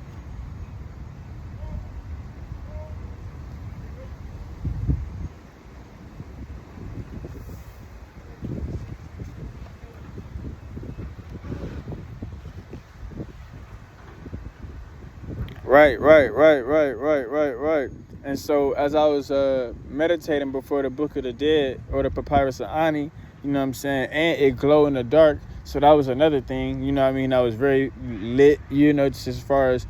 Right. And so as I was meditating before the Book of the Dead, or the Papyrus of Ani, you know what I'm saying, and it glow in the dark. So that was another thing, you know what I mean, I was very lit, just as far as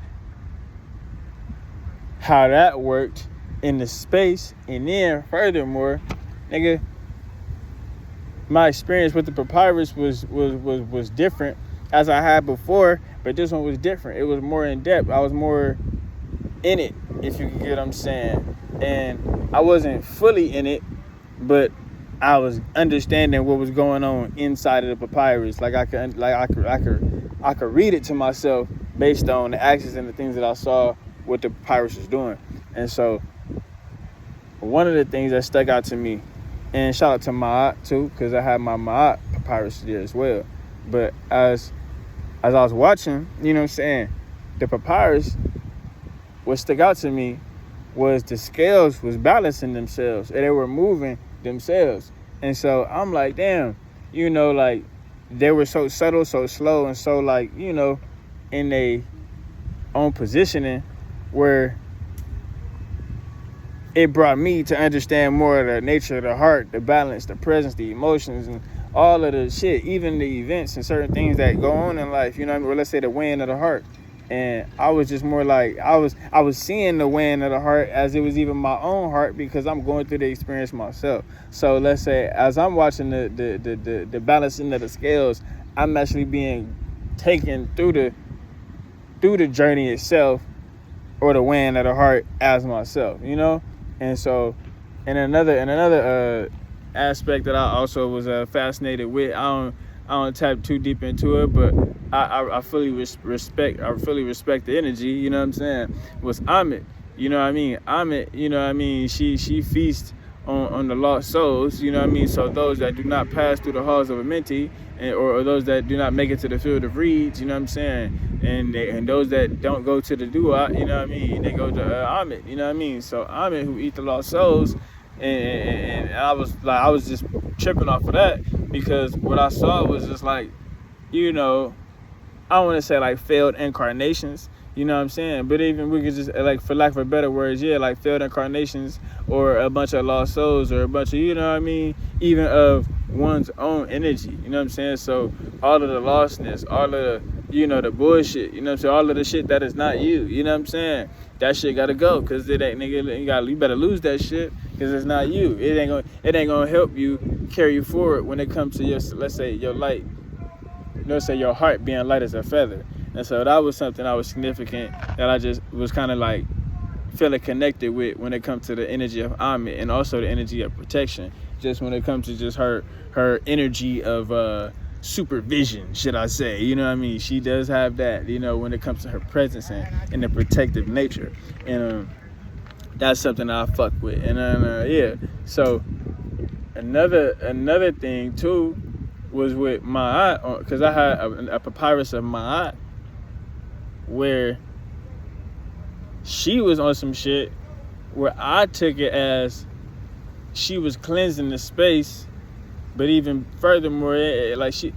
how that worked in the space. And then furthermore, nigga, my experience with the papyrus was different as I had before, but this one was different. It was more in depth. I was more in it, if you get what I'm saying. And I wasn't fully in it, but I was understanding what was going on inside of the papyrus. Like I could read it to myself based on the actions and the things that I saw what the papyrus was doing. And so one of the things that stuck out to me, and shout out to Ma'at too, because I had my Ma'at papyrus there as well. But as I was watching, you know what I'm saying, the papyrus, what stuck out to me was the scales was balancing themselves and they were moving themselves. And so I'm like, damn, you know, like they were so subtle, so slow, and so like, you know, in a own positioning where it brought me to understand more of the nature of the heart, the balance, the presence, the emotions, and all of the shit, even the events and certain things that go on in life, you know what I mean? Or let's say the weighing of the heart. And I was just more like, I was seeing the weighing of the heart as it was even my own heart, because I'm going through the experience myself. So let's say as I'm watching the balancing of the scales, I'm actually being taken through the journey itself, or the weighing of the heart as myself, you know? And so in another aspect that I also was fascinated with, I don't tap too deep into it, but I fully respect the energy, you know what I'm saying, was Amit, you know what I mean? Amit, you know what I mean, she feasts on the lost souls, you know what I mean? So those that do not pass through the halls of a Amenti, or those that do not make it to the field of reeds, you know what I'm saying? And those that don't go to the Dua, you know what I mean? They go to Amit, you know what I mean? So Amit, who eat the lost souls, and I was just tripping off of that, because what I saw was just like, you know, I don't want to say like failed incarnations, you know what I'm saying? But even we could just, like, for lack of better words, yeah, like failed incarnations, or a bunch of lost souls, or a bunch of, you know what I mean, even of one's own energy, you know what I'm saying? So all of the lostness, all of the, you know, the bullshit, you know what I'm saying, all of the shit that is not you, you know what I'm saying? That shit gotta go, because it ain't, nigga, you better lose that shit, because it's not you. It ain't gonna help you carry you forward when it comes to your, let's say, your light, let's say your heart being light as a feather. And so that was something that was significant, that I just was kind of like feeling connected with when it comes to the energy of Amit, and also the energy of protection, just when it comes to just her energy of supervision, should I say, you know what I mean? She does have that, you know, when it comes to her presence and the protective nature. And that's something I fuck with. And yeah, so another thing too was with Ma'at, because I had a papyrus of Ma'at where she was on some shit where I took it as she was cleansing the space, but even furthermore, like she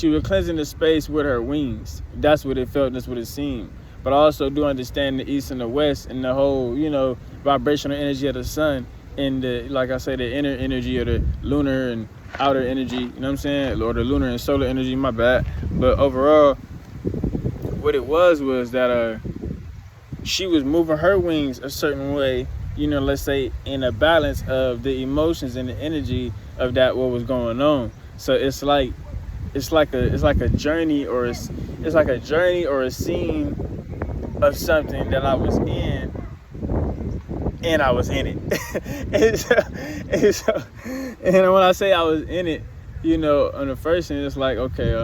was cleansing the space with her wings. That's what it felt, that's what it seemed. But I also do understand the east and the west, and the whole, you know, vibrational energy of the sun, and the, like I say, the inner energy of the lunar and outer energy, you know what I'm saying, or the lunar and solar energy, my bad. But overall, what it was that she was moving her wings a certain way, you know, let's say in a balance of the emotions and the energy of that, what was going on. So it's like a journey, or it's like a journey or a scene of something that I was in, and I was in it. and when I say I was in it, you know, on the first thing, it's like, okay,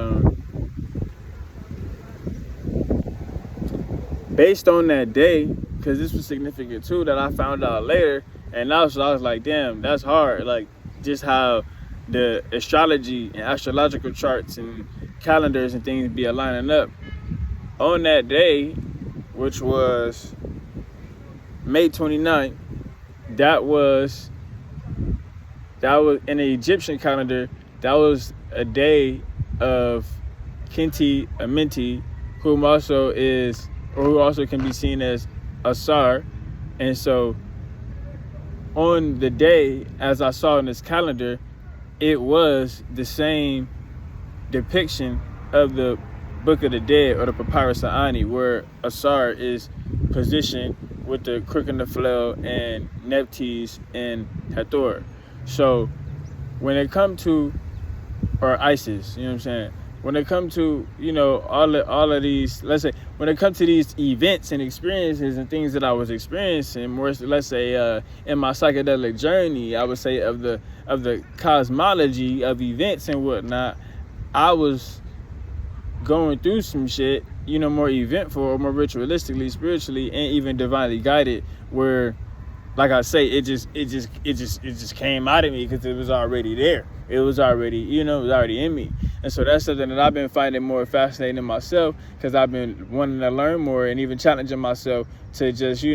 based on that day, because this was significant too, that I found out later, and I was like, damn, that's hard. Like, just how the astrology and astrological charts and calendars and things be aligning up. On that day, which was May 29th, that was in the Egyptian calendar, that was a day of Kinti Amenti, who also can be seen as Asar. And so on the day, as I saw in this calendar, it was the same depiction of the Book of the Dead, or the Papyrus of Ani, where Asar is positioned with the crook and the flail, and Nephthys and Hathor. So when it comes to, or Isis, you know what I'm saying, when it comes to, you know, all of these, let's say, when it comes to these events and experiences and things that I was experiencing, more, let's say, in my psychedelic journey, I would say of the cosmology of events and whatnot, I was going through some shit, more eventful, more ritualistically, spiritually, and even divinely guided, where, like I say, it just came out of me because it was already there. It was already, it was already in me. And so that's something that I've been finding more fascinating in myself, because I've been wanting to learn more and even challenging myself to just, be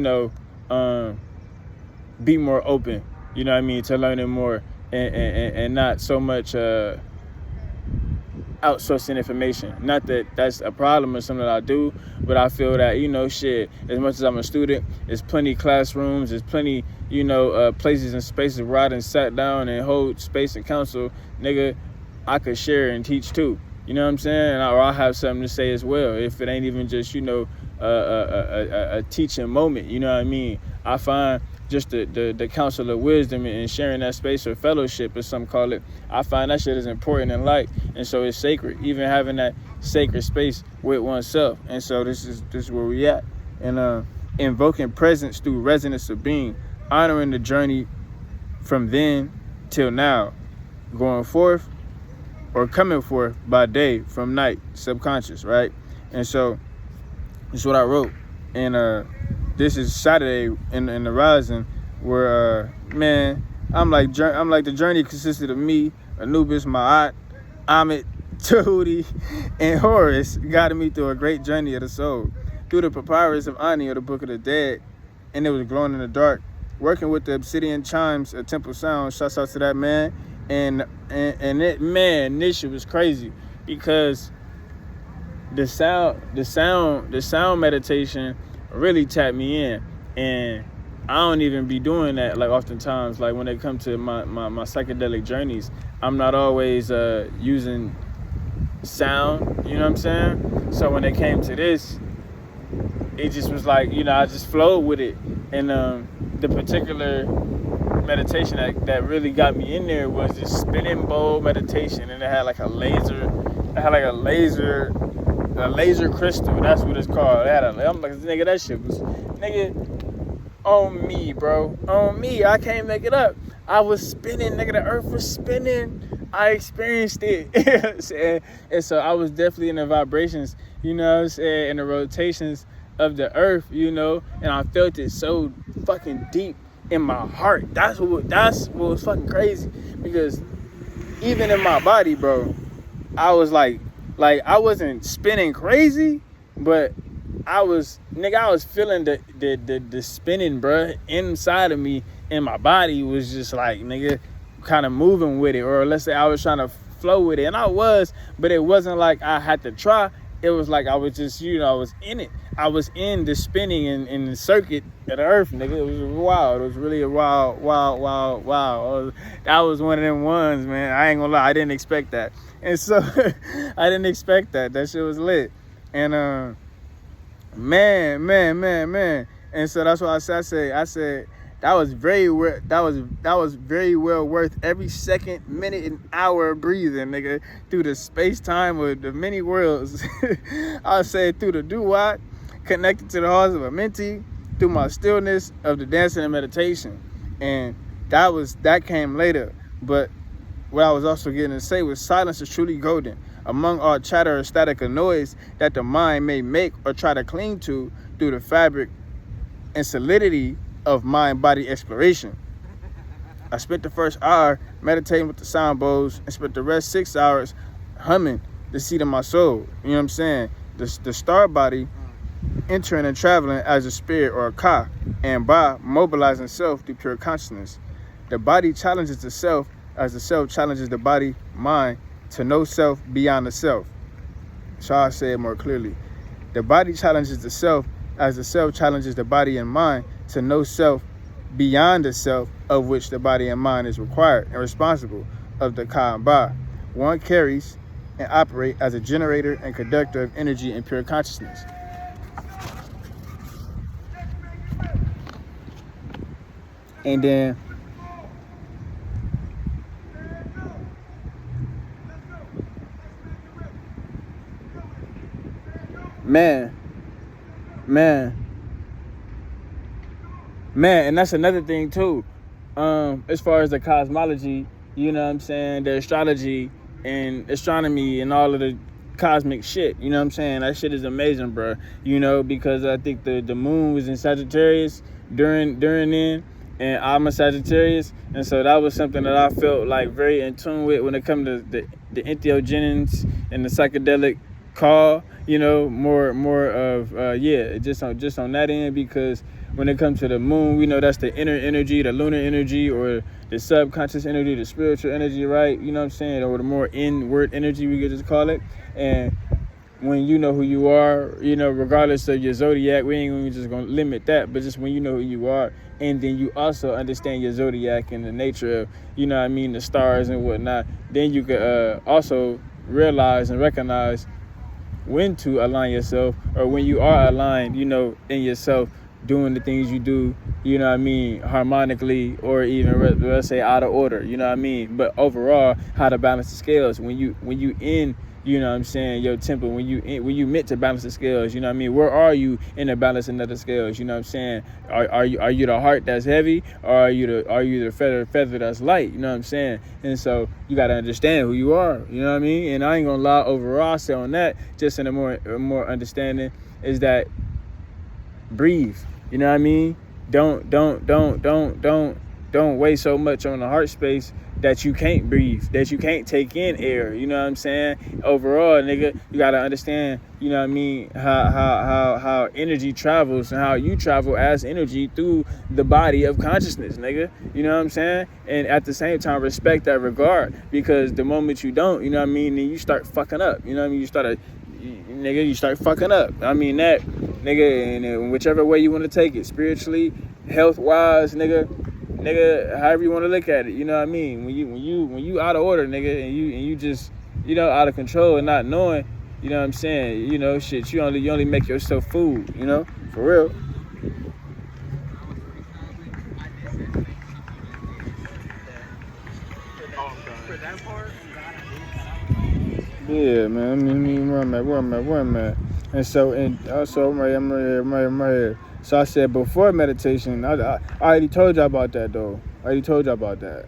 more open, to learning more and not so much outsourcing information. Not that that's a problem or something that I do, but I feel that, as much as I'm a student, there's plenty classrooms, there's plenty, places and spaces where I done sat down and hold space and counsel, nigga, I could share and teach too. You know what I'm saying? Or I have something to say as well, if it ain't even just, a teaching moment. You know what I mean? I find just the counsel of wisdom and sharing that space or fellowship, as some call it, I find that shit is important in life. And so it's sacred, even having that sacred space with oneself. And so this is where we at. And invoking presence through resonance of being, honoring the journey from then till now, going forth or coming forth by day from night, subconscious, right? And so this is what I wrote. And this is Saturday in the rising, where man, I'm like the journey consisted of me, Anubis, Ma'at, Amit, Tahuti, and Horus guided me through a great journey of the soul, through the papyrus of Ani, or the Book of the Dead, and it was glowing in the dark, working with the obsidian chimes of Temple Sound. Shouts out to that man. And it, man, this shit was crazy, because the sound meditation really tapped me in. And I don't even be doing that, like, oftentimes, like when it comes to my psychedelic journeys, I'm not always using sound, you know what I'm saying? So when it came to this, it just was like, I just flowed with it. And the particular meditation that really got me in there was this spinning bowl meditation, and it had like a laser crystal. That's what it's called. I'm like, nigga, that shit was, nigga, on me, bro, on me. I can't make it up. I was spinning, nigga. The earth was spinning. I experienced it. And so I was definitely in the vibrations, you know what I'm saying, in the rotations of the earth, and I felt it so fucking deep in my heart. That's what was fucking crazy, because even in my body, bro, I was like I wasn't spinning crazy, but I was feeling the spinning, bro, inside of me, and my body was just like, nigga, kind of moving with it. Or let's say I was trying to flow with it, and I was, but it wasn't like I had to try. It was like I was just, I was in it. I was in the spinning in the circuit of the earth, nigga. It was wild. It was really a wild. That was one of them ones, man. I ain't gonna lie. I didn't expect that. And so I didn't expect that. That shit was lit. And man. And so that's why I said that was very well worth every second, minute, and hour of breathing, nigga, through the space-time of the many worlds. I said through the do-what, connected to the hearts of a mentee, through my stillness of the dancing and meditation. And that came later. But what I was also getting to say was silence is truly golden. Among all chatter or static or noise that the mind may make or try to cling to through the fabric and solidity of mind-body exploration. I spent the first hour meditating with the sound bowls and spent the rest 6 hours humming the seat of my soul. You know what I'm saying? The star body entering and traveling as a spirit or a ka, and by mobilizing self through pure consciousness. The body challenges the self as the self challenges the body, mind, to know self beyond the self. So I say it more clearly. The body challenges the self as the self challenges the body and mind to know self beyond the self of which the body and mind is required and responsible of the ka and ba. One carries and operates as a generator and conductor of energy and pure consciousness. And then man, Man, and that's another thing too. As far as the cosmology, you know what I'm saying, the astrology and astronomy and all of the cosmic shit, you know what I'm saying, that shit is amazing, bro. You know, because I think the moon was in Sagittarius during then, and I'm a Sagittarius, and so that was something that I felt like very in tune with when it comes to the entheogens and the psychedelic call, you know, more of just on that end, because when it comes to the moon, we know that's the inner energy, the lunar energy, or the subconscious energy, the spiritual energy, right? You know what I'm saying? Or the more inward energy, we could just call it. And when you know who you are, you know, regardless of your zodiac, we ain't just gonna limit that, but just when you know who you are, and then you also understand your zodiac and the nature of, you know what I mean, the stars and whatnot, then you could also realize and recognize when to align yourself, or when you are aligned, you know, in yourself, doing the things you do, you know what I mean, harmonically, or even let's say out of order, you know what I mean. But overall, how to balance the scales when you in, you know what I'm saying, your temple, when you meant to balance the scales, you know what I mean. Where are you in the balancing of the scales, you know what I'm saying? Are you the heart that's heavy, or are you the feather that's light, you know what I'm saying? And so you got to understand who you are, you know what I mean. And I ain't gonna lie, overall, say on that, just in a more understanding, is that breathe, you know what I mean. Don't waste so much on the heart space that you can't breathe, that you can't take in air, you know what I'm saying. Overall, nigga, you gotta understand, you know what I mean, how energy travels, and how you travel as energy through the body of consciousness, nigga, you know what I'm saying. And at the same time, respect that regard, because the moment you don't, you know what I mean, then you start fucking up, you know what I mean. You start fucking up. I mean that, nigga, and whichever way you want to take it, spiritually, health wise, nigga, however you want to look at it, you know what I mean. When you out of order, nigga, and you just, you know, out of control and not knowing, you know what I'm saying, you know, shit, you only make yourself food, you know, for real. Yeah, man. I mean, where I'm at. And so, and also, I'm right here. So I said before meditation, I already told you about that, though. I already told you about that.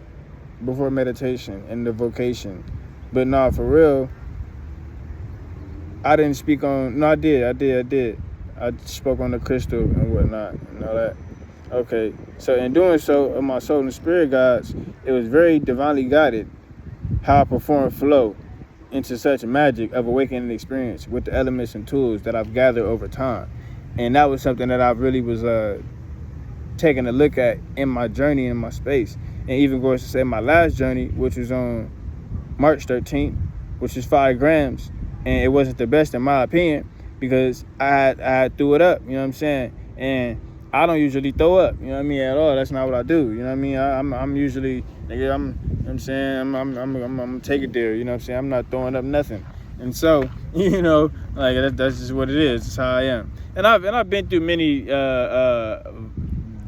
Before meditation and the vocation. But nah, for real, I didn't speak on, no, I did. I spoke on the crystal and whatnot and all that. Okay, so in doing so, of my soul and spirit guides, it was very divinely guided how I performed flow into such magic of awakening experience with the elements and tools that I've gathered over time. And that was something that I really was taking a look at in my journey, in my space. And even going to say my last journey, which was on March 13th, which is 5 grams. And it wasn't the best in my opinion, because I threw it up, you know what I'm saying? And I don't usually throw up, you know what I mean, at all. That's not what I do, you know what I mean? I'm usually, nigga, you know what I'm saying, I'm gonna take it there, you know what I'm saying? I'm not throwing up nothing. And so, you know, like that's just what it is. That's how I am. And I've been through many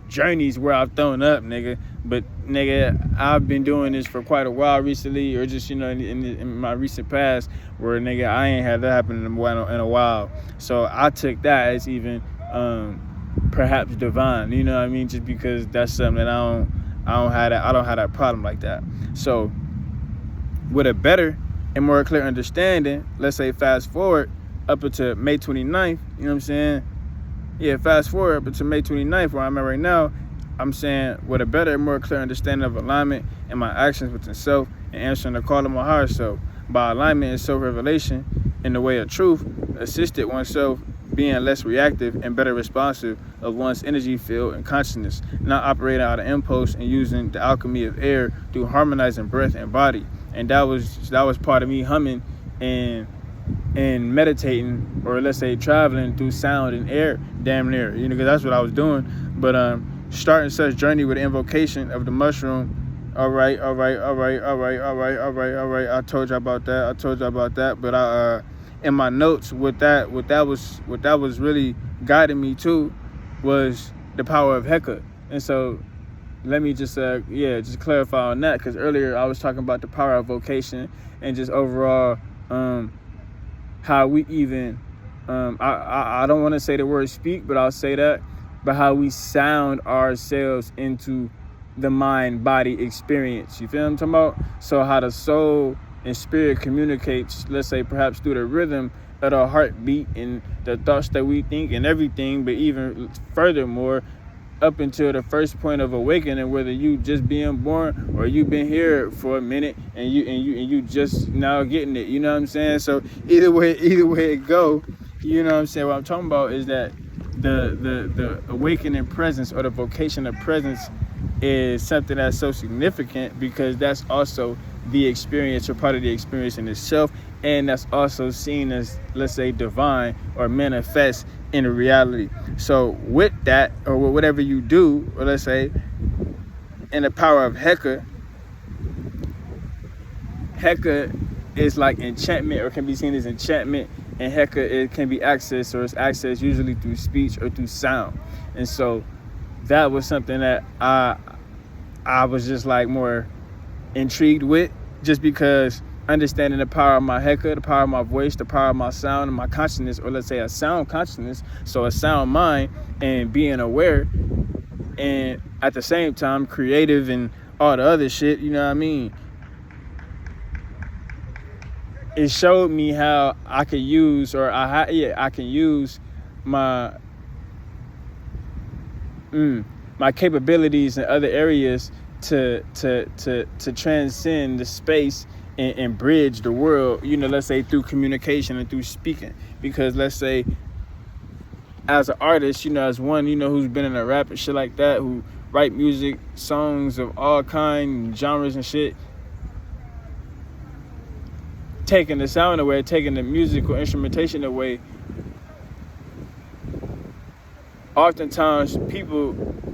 journeys where I've thrown up, nigga. But nigga, I've been doing this for quite a while recently, or just, you know, in my recent past, where nigga, I ain't had that happen in a while. So I took that as even perhaps divine, you know what I mean? Just because that's something that I don't have that problem like that. So with a better and more clear understanding, let's say fast forward up until May 29th, you know what I'm saying? Yeah, fast forward up until May 29th, where I'm at right now, I'm saying with a better and more clear understanding of alignment and my actions within self, and answering the call of my higher self by alignment and self-revelation in the way of truth, assisted oneself being less reactive and better responsive of one's energy field and consciousness, not operating out of impulse and using the alchemy of air through harmonizing breath and body. And that was part of me humming and meditating, or let's say traveling through sound and air, damn near, you know, because that's what I was doing. But starting such journey with the invocation of the mushroom. All right. I told you about that. But I in my notes, what that was really guiding me to was the power of Heka. And so let me just clarify on that, because earlier I was talking about the power of vocation and just overall how we even I don't want to say the word speak, but I'll say that, but how we sound ourselves into the mind body experience. You feel what I'm talking about? So how the soul and spirit communicates, let's say perhaps through the rhythm of the heartbeat and the thoughts that we think and everything, but even furthermore up until the first point of awakening, whether you just being born or you been here for a minute and you just now getting it, you know what I'm saying? So either way it go, you know what I'm saying? What I'm talking about is that the awakening presence or the vocation of presence is something that's so significant, because that's also the experience or part of the experience in itself, and that's also seen as, let's say, divine or manifest in reality. So with that, or whatever you do, or let's say in the power of Heka is like enchantment, or can be seen as enchantment, and Heka, it can be accessed, or it's accessed usually through speech or through sound. And so that was something that I was just like more intrigued with, just because understanding the power of my Heka, the power of my voice, the power of my sound and my consciousness, or let's say a sound consciousness, so a sound mind, and being aware and at the same time creative and all the other shit, you know what I mean? It showed me how I could use, or I can use my my capabilities in other areas to transcend the space and bridge the world, you know, let's say through communication and through speaking. Because let's say as an artist, you know, as one, you know, who's been in a rap and shit like that, who write music, songs of all kind, genres and shit, taking the sound away, taking the musical instrumentation away, oftentimes people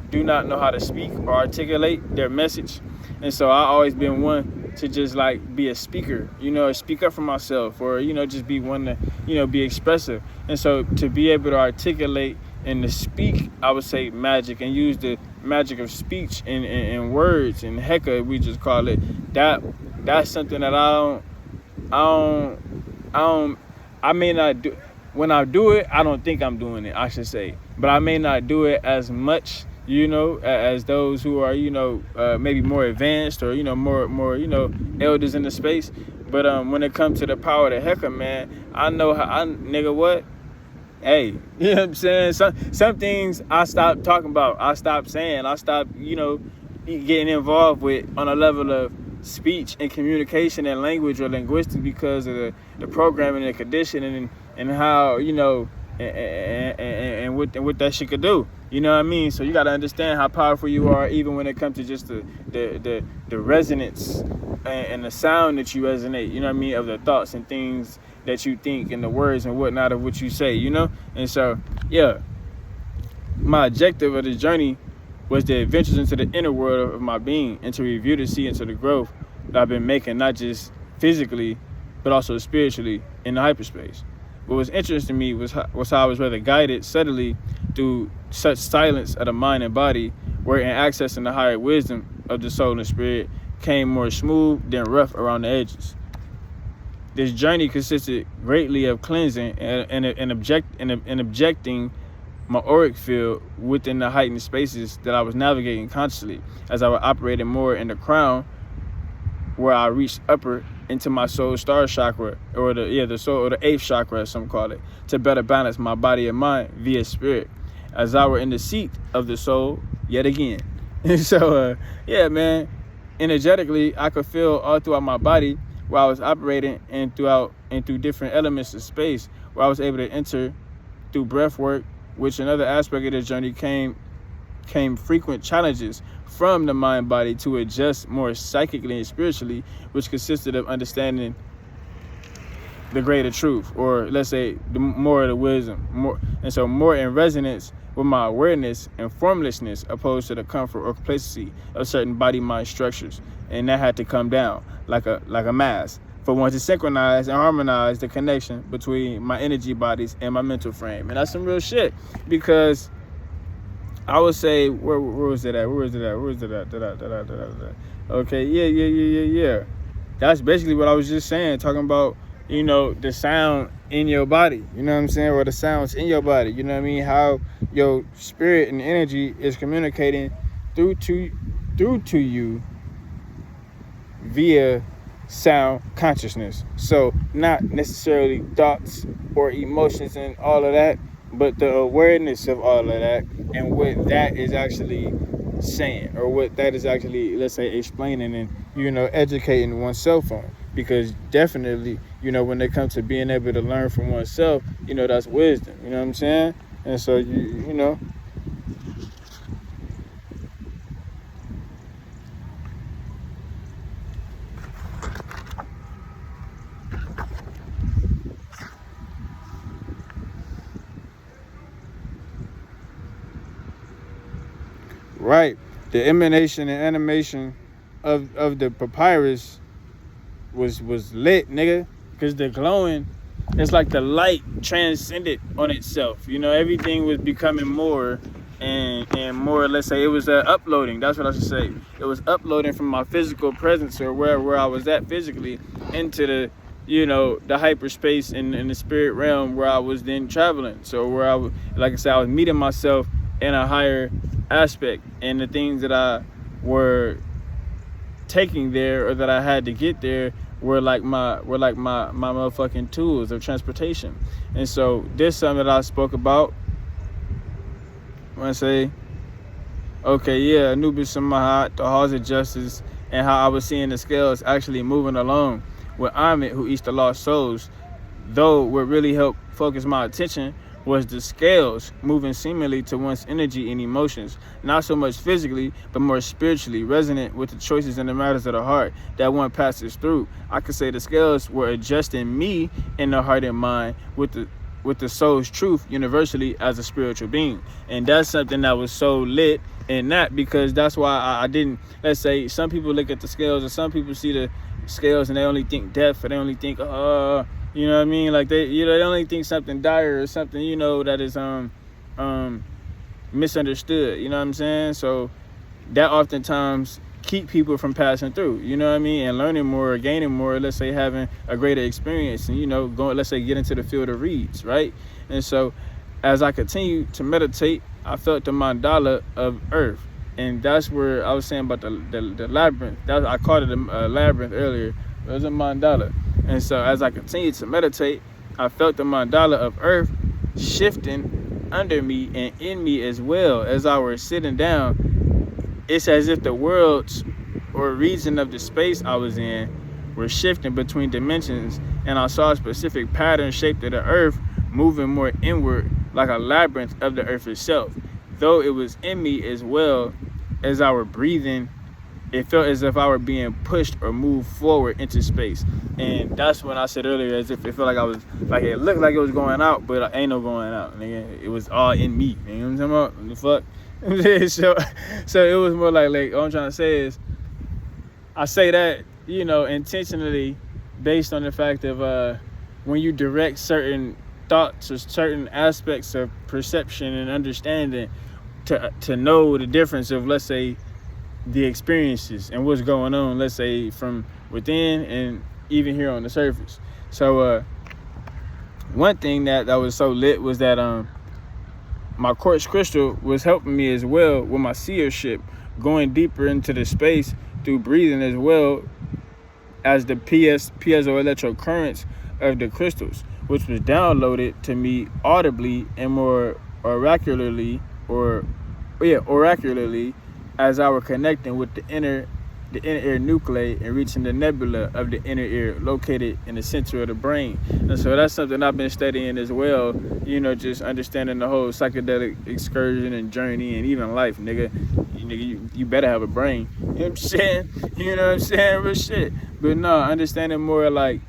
do not know how to speak or articulate their message. And so I always been one to just like be a speaker, you know, speak up for myself, or, you know, just be one to, you know, be expressive. And so to be able to articulate and to speak, I would say magic, and use the magic of speech and words and Heka, we just call it, that's something that I may not do. When I do it, I don't think I'm doing it, I should say, but I may not do it as much, you know, as those who are, you know, maybe more advanced, or, you know, more, you know, elders in the space. But when it comes to the power of the Heka, man, I know how, nigga, what? Hey, you know what I'm saying? Some things I stopped talking about. I stopped saying. I stopped, you know, getting involved with on a level of speech and communication and language or linguistics, because of the programming and conditioning and how, you know, and what that shit could do. You know what I mean? So you got to understand how powerful you are, even when it comes to just the resonance and the sound that you resonate, you know what I mean, of the thoughts and things that you think and the words and whatnot of what you say, you know? And so, yeah, my objective of this journey was the adventures into the inner world of my being, and to review, to see into the growth that I've been making, not just physically, but also spiritually in the hyperspace. What was interesting to me was how I was rather guided subtly through such silence of the mind and body, where in accessing the higher wisdom of the soul and spirit came more smooth than rough around the edges. This journey consisted greatly of cleansing and objecting my auric field within the heightened spaces that I was navigating consciously, as I was operating more in the crown, where I reached upper into my soul star chakra, or the soul, or the 8th chakra, as some call it, to better balance my body and mind via spirit, as I were in the seat of the soul yet again. And so, yeah, man, energetically, I could feel all throughout my body where I was operating, and through different elements of space, where I was able to enter through breath work, which another aspect of this journey came frequent challenges from the mind body to adjust more psychically and spiritually, which consisted of understanding the greater truth, or let's say more of the wisdom, more in resonance with my awareness and formlessness, opposed to the comfort or complacency of certain body mind structures. And that had to come down like a mass for one to synchronize and harmonize the connection between my energy bodies and my mental frame. And that's some real shit, because I would say, where was it at? Okay, yeah. That's basically what I was just saying, talking about the sound in your body, you know what I'm saying, or the sounds in your body, you know what I mean, how your spirit and energy is communicating through to you via sound consciousness. So not necessarily thoughts or emotions and all of that, but the awareness of all of that and what that is actually saying, or what that is actually, let's say, explaining and educating oneself on. Because definitely, when it comes to being able to learn from oneself, that's wisdom, you know what I'm saying? And so you know right, the emanation and animation of the papyrus was lit, nigga, because the glowing, it's like the light transcended on itself. Everything was becoming more and more. Let's say it was uploading. That's what I should say. It was uploading from my physical presence, or where I was at physically, into the hyperspace in the spirit realm where I was then traveling. So where like I said, I was meeting myself in a higher aspect, and the things that I were taking there, or that I had to get there, were like my motherfucking tools of transportation. And so this is something that I spoke about when I say, okay, yeah, Anubis Samahat, the halls of justice, and how I was seeing the scales actually moving along with Amit, who eats the lost souls. Though what really helped focus my attention was the scales moving seemingly to one's energy and emotions, not so much physically, but more spiritually, resonant with the choices and the matters of the heart that one passes through. I could say the scales were adjusting me in the heart and mind with the soul's truth universally as a spiritual being. And that's something that was so lit in that, because that's why I didn't, let's say, some people look at the scales, and some people see the scales and they only think death, or they only think you know what I mean? Like they only think something dire, or something, that is misunderstood. You know what I'm saying? So that oftentimes keep people from passing through, you know what I mean, and learning more, or gaining more, let's say having a greater experience, and going, let's say, get into the field of reeds, right? And so as I continued to meditate, I felt the mandala of earth. And that's where I was saying about the labyrinth. I called it a labyrinth earlier. It was a mandala. And so as I continued to meditate, I felt the mandala of earth shifting under me and in me as well. As I was sitting down, it's as if the worlds or region of the space I was in were shifting between dimensions, and I saw a specific pattern shaped of the earth moving more inward, like a labyrinth of the earth itself. Though it was in me as well, as I were breathing, it felt as if I were being pushed or moved forward into space. And that's when I said earlier, as if it felt like I was, like it looked like it was going out, but ain't no going out, nigga. It was all in me, you know what I'm talking about? What the fuck? so it was more like all I'm trying to say is, I say that, intentionally, based on the fact of when you direct certain thoughts or certain aspects of perception and understanding to know the difference of, let's say, the experiences and what's going on, let's say, from within and even here on the surface. So one thing that was so lit was that my quartz crystal was helping me as well with my seership, going deeper into the space through breathing, as well as the piezoelectric currents of the crystals, which was downloaded to me audibly and more oracularly as I were connecting with the inner ear nuclei and reaching the nebula of the inner ear located in the center of the brain. And so that's something I've been studying as well, just understanding the whole psychedelic excursion and journey, and even life, nigga. You better have a brain. You know what I'm saying? Real shit. But no, understanding more like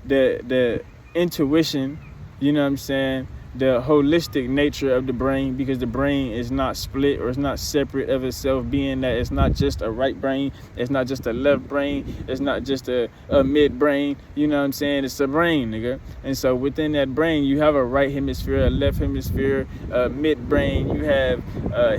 the intuition, you know what I'm saying, the holistic nature of the brain, because the brain is not split or it's not separate of itself, being that it's not just a right brain, it's not just a left brain, it's not just a mid brain, you know what I'm saying, it's a brain, nigga. And so within that brain, you have a right hemisphere, a left hemisphere, mid brain, you have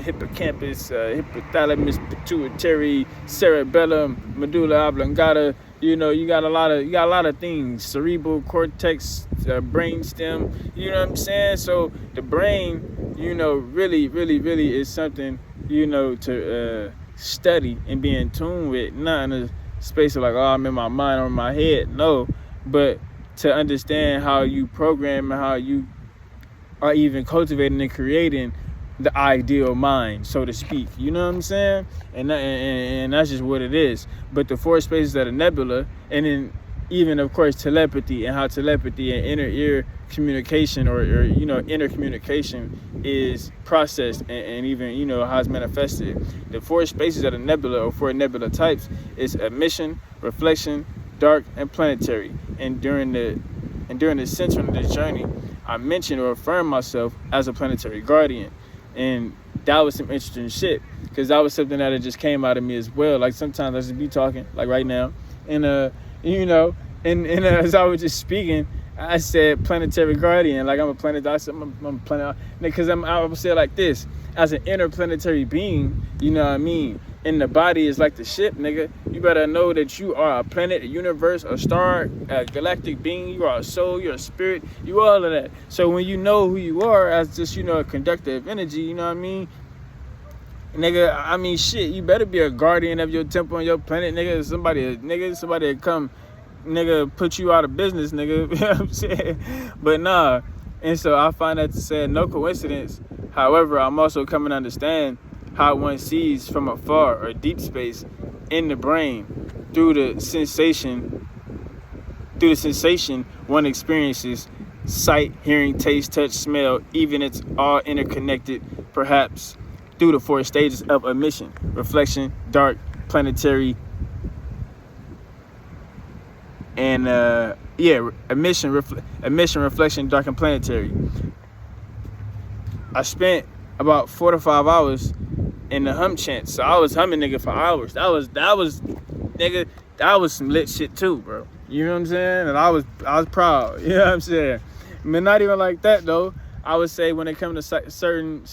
hippocampus, hypothalamus, pituitary, cerebellum, medulla oblongata, You know, you got a lot of things, cerebral cortex, brain stem, you know what I'm saying? So the brain, you know, really, really, really is something, you know, to study and be in tune with, not in a space of like, oh, I'm in my mind or in my head, no, but to understand how you program and how you are even cultivating and creating the ideal mind, so to speak. You know what I'm saying? And that's just what it is. But the four spaces of the nebula, and then even, of course, telepathy, and how telepathy and inner ear communication or you know, inner communication is processed, and even, you know, how it's manifested. The four spaces of the nebula, or four nebula types, is emission, reflection, dark, and planetary. And during the center of this journey, I mentioned or affirmed myself as a planetary guardian. And that was some interesting shit, because that was something that just came out of me as well. Like sometimes I just be talking, like right now, and you know, and as I was just speaking, I said planetary guardian, like I'm a planet. I said I'm a planet, because I would say it like this: as an interplanetary being, you know what I mean. And the body is like the ship, nigga. You better know that you are a planet, a universe, a star, a galactic being. You are a soul, you're a spirit, you all of that. So when you know who you are as just, you know, a conductor of energy, you know what I mean? Nigga, I mean, shit, you better be a guardian of your temple and your planet, nigga. Somebody come, nigga, put you out of business, nigga. You know what I'm saying? But nah. And so I find that to say no coincidence. However, I'm also coming to understand how one sees from afar or deep space in the brain through the sensation one experiences: sight, hearing, taste, touch, smell. Even it's all interconnected, perhaps through the four stages of emission, reflection, dark, planetary, and emission, reflection, dark, and planetary. I spent about 4 to 5 hours in the hum chant. So I was humming, nigga, for hours. That was nigga, that was some lit shit too, bro. You know what I'm saying? And I was proud. You know what I'm saying? I mean, not even like that though. I would say when it comes to certain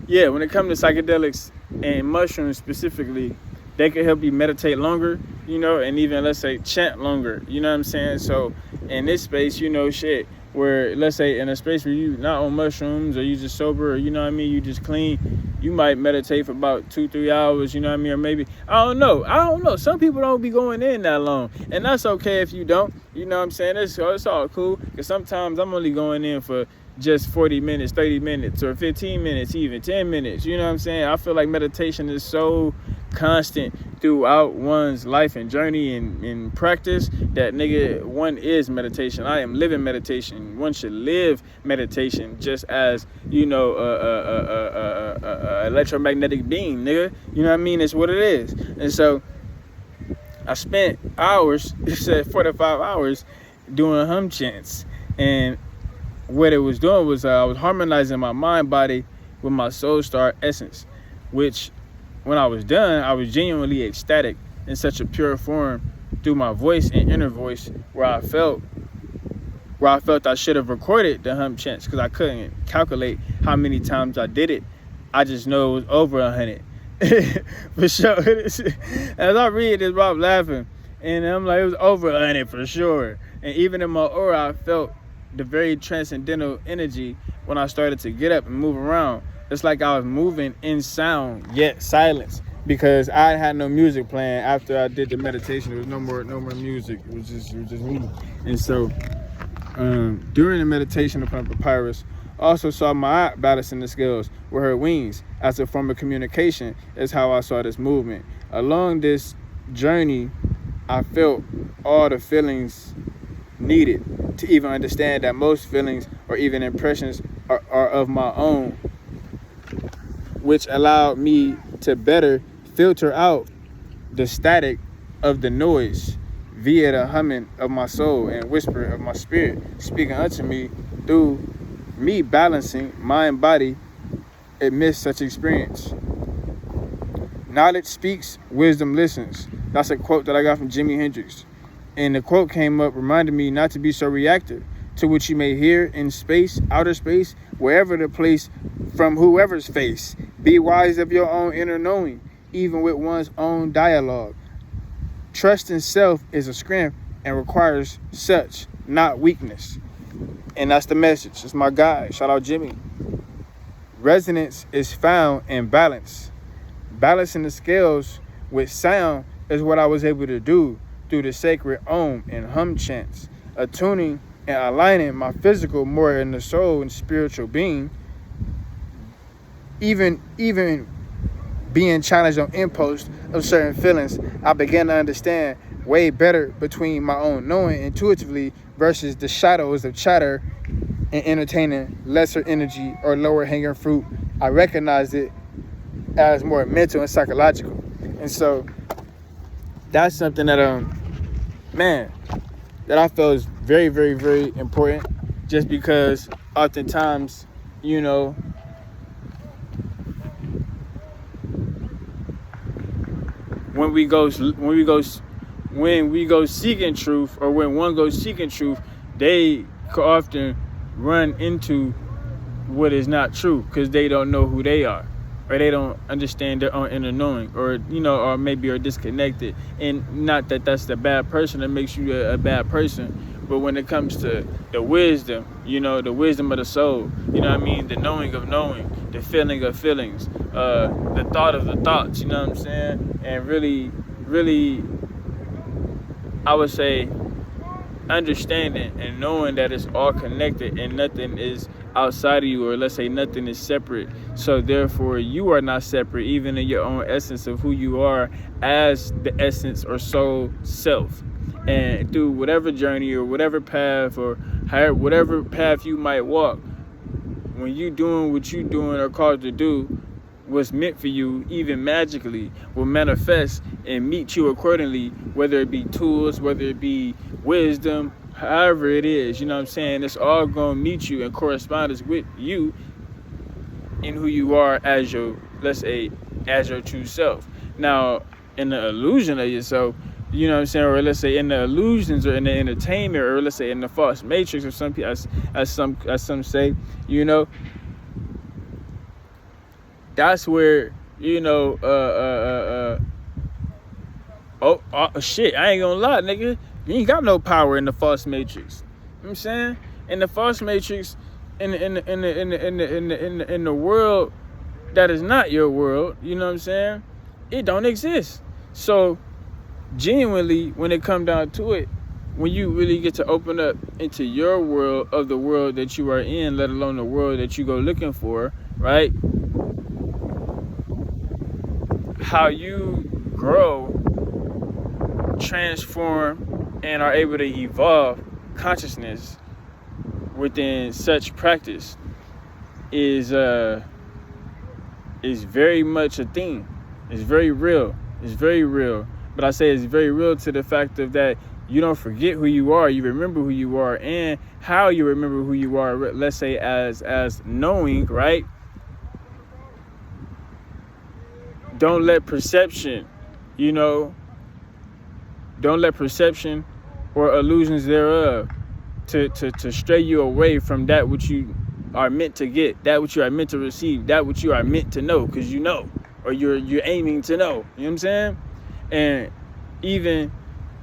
when it comes to psychedelics and mushrooms specifically, they can help you meditate longer, you know, and even, let's say, chant longer. You know what I'm saying? So in this space, you know, shit, where, let's say, in a space where you not on mushrooms, or you just sober, or, you know what I mean, you just clean, you might meditate for about 2-3 hours, you know what I mean, or maybe, I don't know. Some people don't be going in that long, and that's okay if you don't, you know what I'm saying? It's all cool, because sometimes I'm only going in for just 40 minutes, 30 minutes, or 15 minutes, even 10 minutes, you know what I'm saying? I feel like meditation is so constant throughout one's life and journey and practice that, nigga, one is meditation. I am living meditation. One should live meditation just as, you know, electromagnetic being, nigga. You know what I mean? It's what it is. And so I spent hours, it said 4 to 5 hours, doing hum chants. And what it was doing was I was harmonizing my mind body with my soul star essence, which when I was done, I was genuinely ecstatic in such a pure form through my voice and inner voice, where I felt I should have recorded the hum chants, because I couldn't calculate how many times I did it. I just know it was over 100. For sure. As I read this, Rob laughing, and I'm like, it was over 100 for sure. And even in my aura, I felt the very transcendental energy when I started to get up and move around. It's like I was moving in sound, yet silence, because I had no music playing after I did the meditation. There was no more music. It was just me. And so during the meditation upon Papyrus, I also saw my balancing the scales with her wings as a form of communication. Is how I saw this movement. Along this journey, I felt all the feelings needed to even understand that most feelings or even impressions are of my own, which allowed me to better filter out the static of the noise via the humming of my soul and whisper of my spirit speaking unto me through me balancing mind body amidst such experience. Knowledge speaks, wisdom listens. That's a quote that I got from Jimi Hendrix. And the quote came up, reminded me not to be so reactive to what you may hear in space, outer space, wherever the place, from whoever's face. Be wise of your own inner knowing, even with one's own dialogue. Trust in self is a strength and requires such, not weakness. And that's the message. It's my guy. Shout out Jimmy. Resonance is found in balance. Balancing the scales with sound is what I was able to do through the sacred Om and hum chants, attuning and aligning my physical more in the soul and spiritual being. Even being challenged on impulse of certain feelings, I began to understand way better between my own knowing intuitively versus the shadows of chatter and entertaining lesser energy or lower hanging fruit. I recognized it as more mental and psychological. And so that's something that that I feel is very, very, very important, just because oftentimes, you know, when we go seeking truth, or when one goes seeking truth, they often run into what is not true because they don't know who they are, or they don't understand their own inner knowing, or or maybe are disconnected. And not that that's the bad person that makes you a bad person, but when it comes to the wisdom, the wisdom of the soul, the knowing of knowing, the feeling of feelings, the thought of the thoughts, and really, really, I would say, understanding and knowing that it's all connected and nothing is outside of you, or let's say nothing is separate. So therefore you are not separate, even in your own essence of who you are as the essence or soul self. And through whatever journey or whatever path, or whatever path you might walk, when you doing what you doing or called to do, what's meant for you, even magically, will manifest and meet you accordingly, whether it be tools, whether it be wisdom, however it is, it's all going to meet you in correspondence with you in who you are as your, let's say, as your true self. Now, in the illusion of yourself, or let's say in the illusions or in the entertainment, or let's say in the false matrix, or some people, as some say, that's where, shit, I ain't gonna lie, nigga. You ain't got no power in the false matrix. You know what I'm saying? In the false matrix, in the world that is not your world, it don't exist. So genuinely, when it come down to it, when you really get to open up into your world of the world that you are in, let alone the world that you go looking for, right? How you grow, transform, and are able to evolve consciousness within such practice is very much a thing. It's very real. It's very real. But I say it's very real to the fact of that you don't forget who you are. You remember who you are, and how you remember who you are. Let's say as knowing, right? Don't let perception, don't let perception or illusions thereof to stray you away from that which you are meant to get, that which you are meant to receive, that which you are meant to know, because or you're aiming to know. You know what I'm saying? And even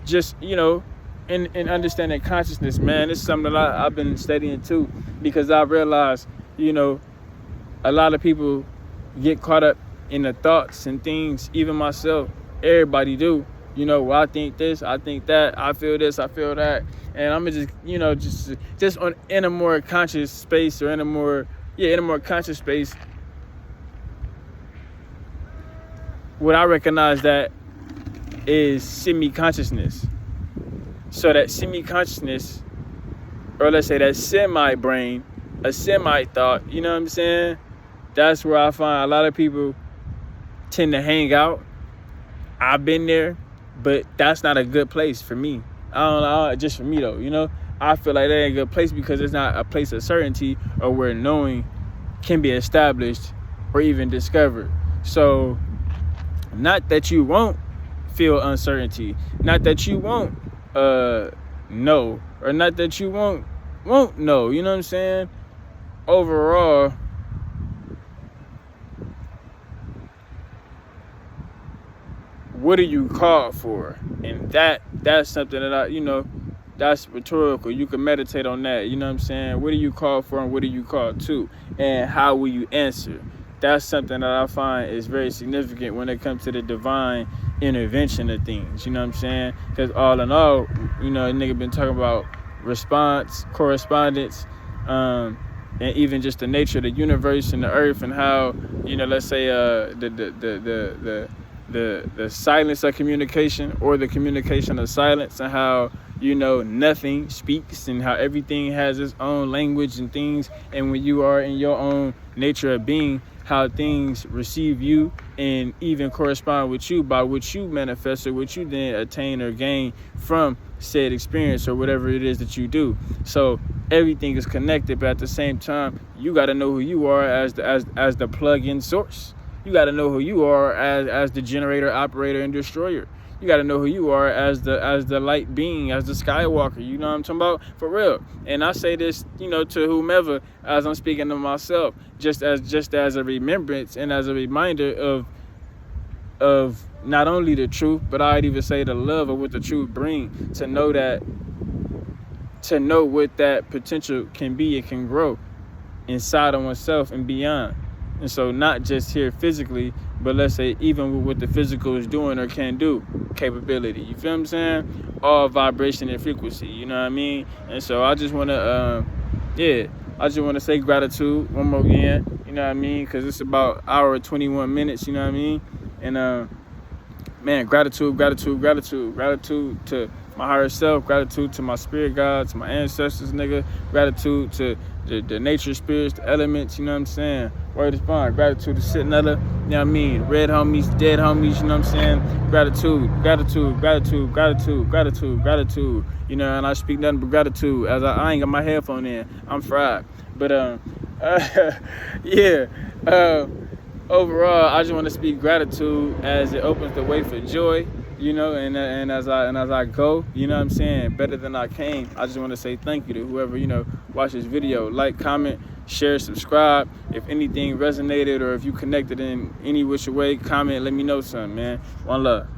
just, in understanding consciousness, man, it's something that I've been studying too, because I realized, a lot of people get caught up in the thoughts and things, even myself, everybody do. Well, I think this, I think that, I feel this, I feel that, and I'm just in a more conscious space, or in a more conscious space. What I recognize that is semi-consciousness. So that semi-consciousness, or let's say that semi-brain, a semi-thought, you know what I'm saying? That's where I find a lot of people tend to hang out. I've been there, but that's not a good place for me. I don't know, just for me though, I feel like that ain't a good place, because it's not a place of certainty or where knowing can be established or even discovered. So, not that you won't feel uncertainty, not that you won't know, or not that you won't know, you know what I'm saying? Overall, what are you called for? And that's something that that's rhetorical. You can meditate on that. You know what I'm saying? What are you called for and what are you called to? And how will you answer? That's something that I find is very significant when it comes to the divine intervention of things. You know what I'm saying? Because all in all, a nigga been talking about response, correspondence, and even just the nature of the universe and the earth, and how, let's say the silence of communication, or the communication of silence, and how nothing speaks, and how everything has its own language and things, and when you are in your own nature of being, how things receive you and even correspond with you by what you manifest, or what you then attain or gain from said experience, or whatever it is that you do. So everything is connected, but at the same time, you got to know who you are as the plug-in source. You got to know who you are as the generator, operator, and destroyer. You got to know who you are as the light being, as the Skywalker. You know what I'm talking about? For real. And I say this, to whomever, as I'm speaking to myself, just as a remembrance and as a reminder of not only the truth, but I'd even say the love of what the truth brings, to know what that potential can be and can grow inside of oneself and beyond. And so not just here physically, but let's say even with what the physical is doing or can do, capability. You feel what I'm saying? All vibration and frequency, you know what I mean? And so I just want to say gratitude one more again, you know what I mean? Because it's about hour and 21 minutes, you know what I mean? And man, gratitude to my higher self, gratitude to my spirit guides, to my ancestors, nigga, gratitude to the nature spirits, the elements, you know what I'm saying? Word is bond. Gratitude to Sit Nella, you know what I mean? Red homies, dead homies, you know what I'm saying? Gratitude. You know, and I speak nothing but gratitude, as I ain't got my headphone in. I'm fried. But overall, I just want to speak gratitude as it opens the way for joy, and as I go, you know what I'm saying, better than I came. I just want to say thank you to whoever, watch this video. Like, comment, share, subscribe. If anything resonated, or if you connected in any which way, comment, let me know something, man. One love.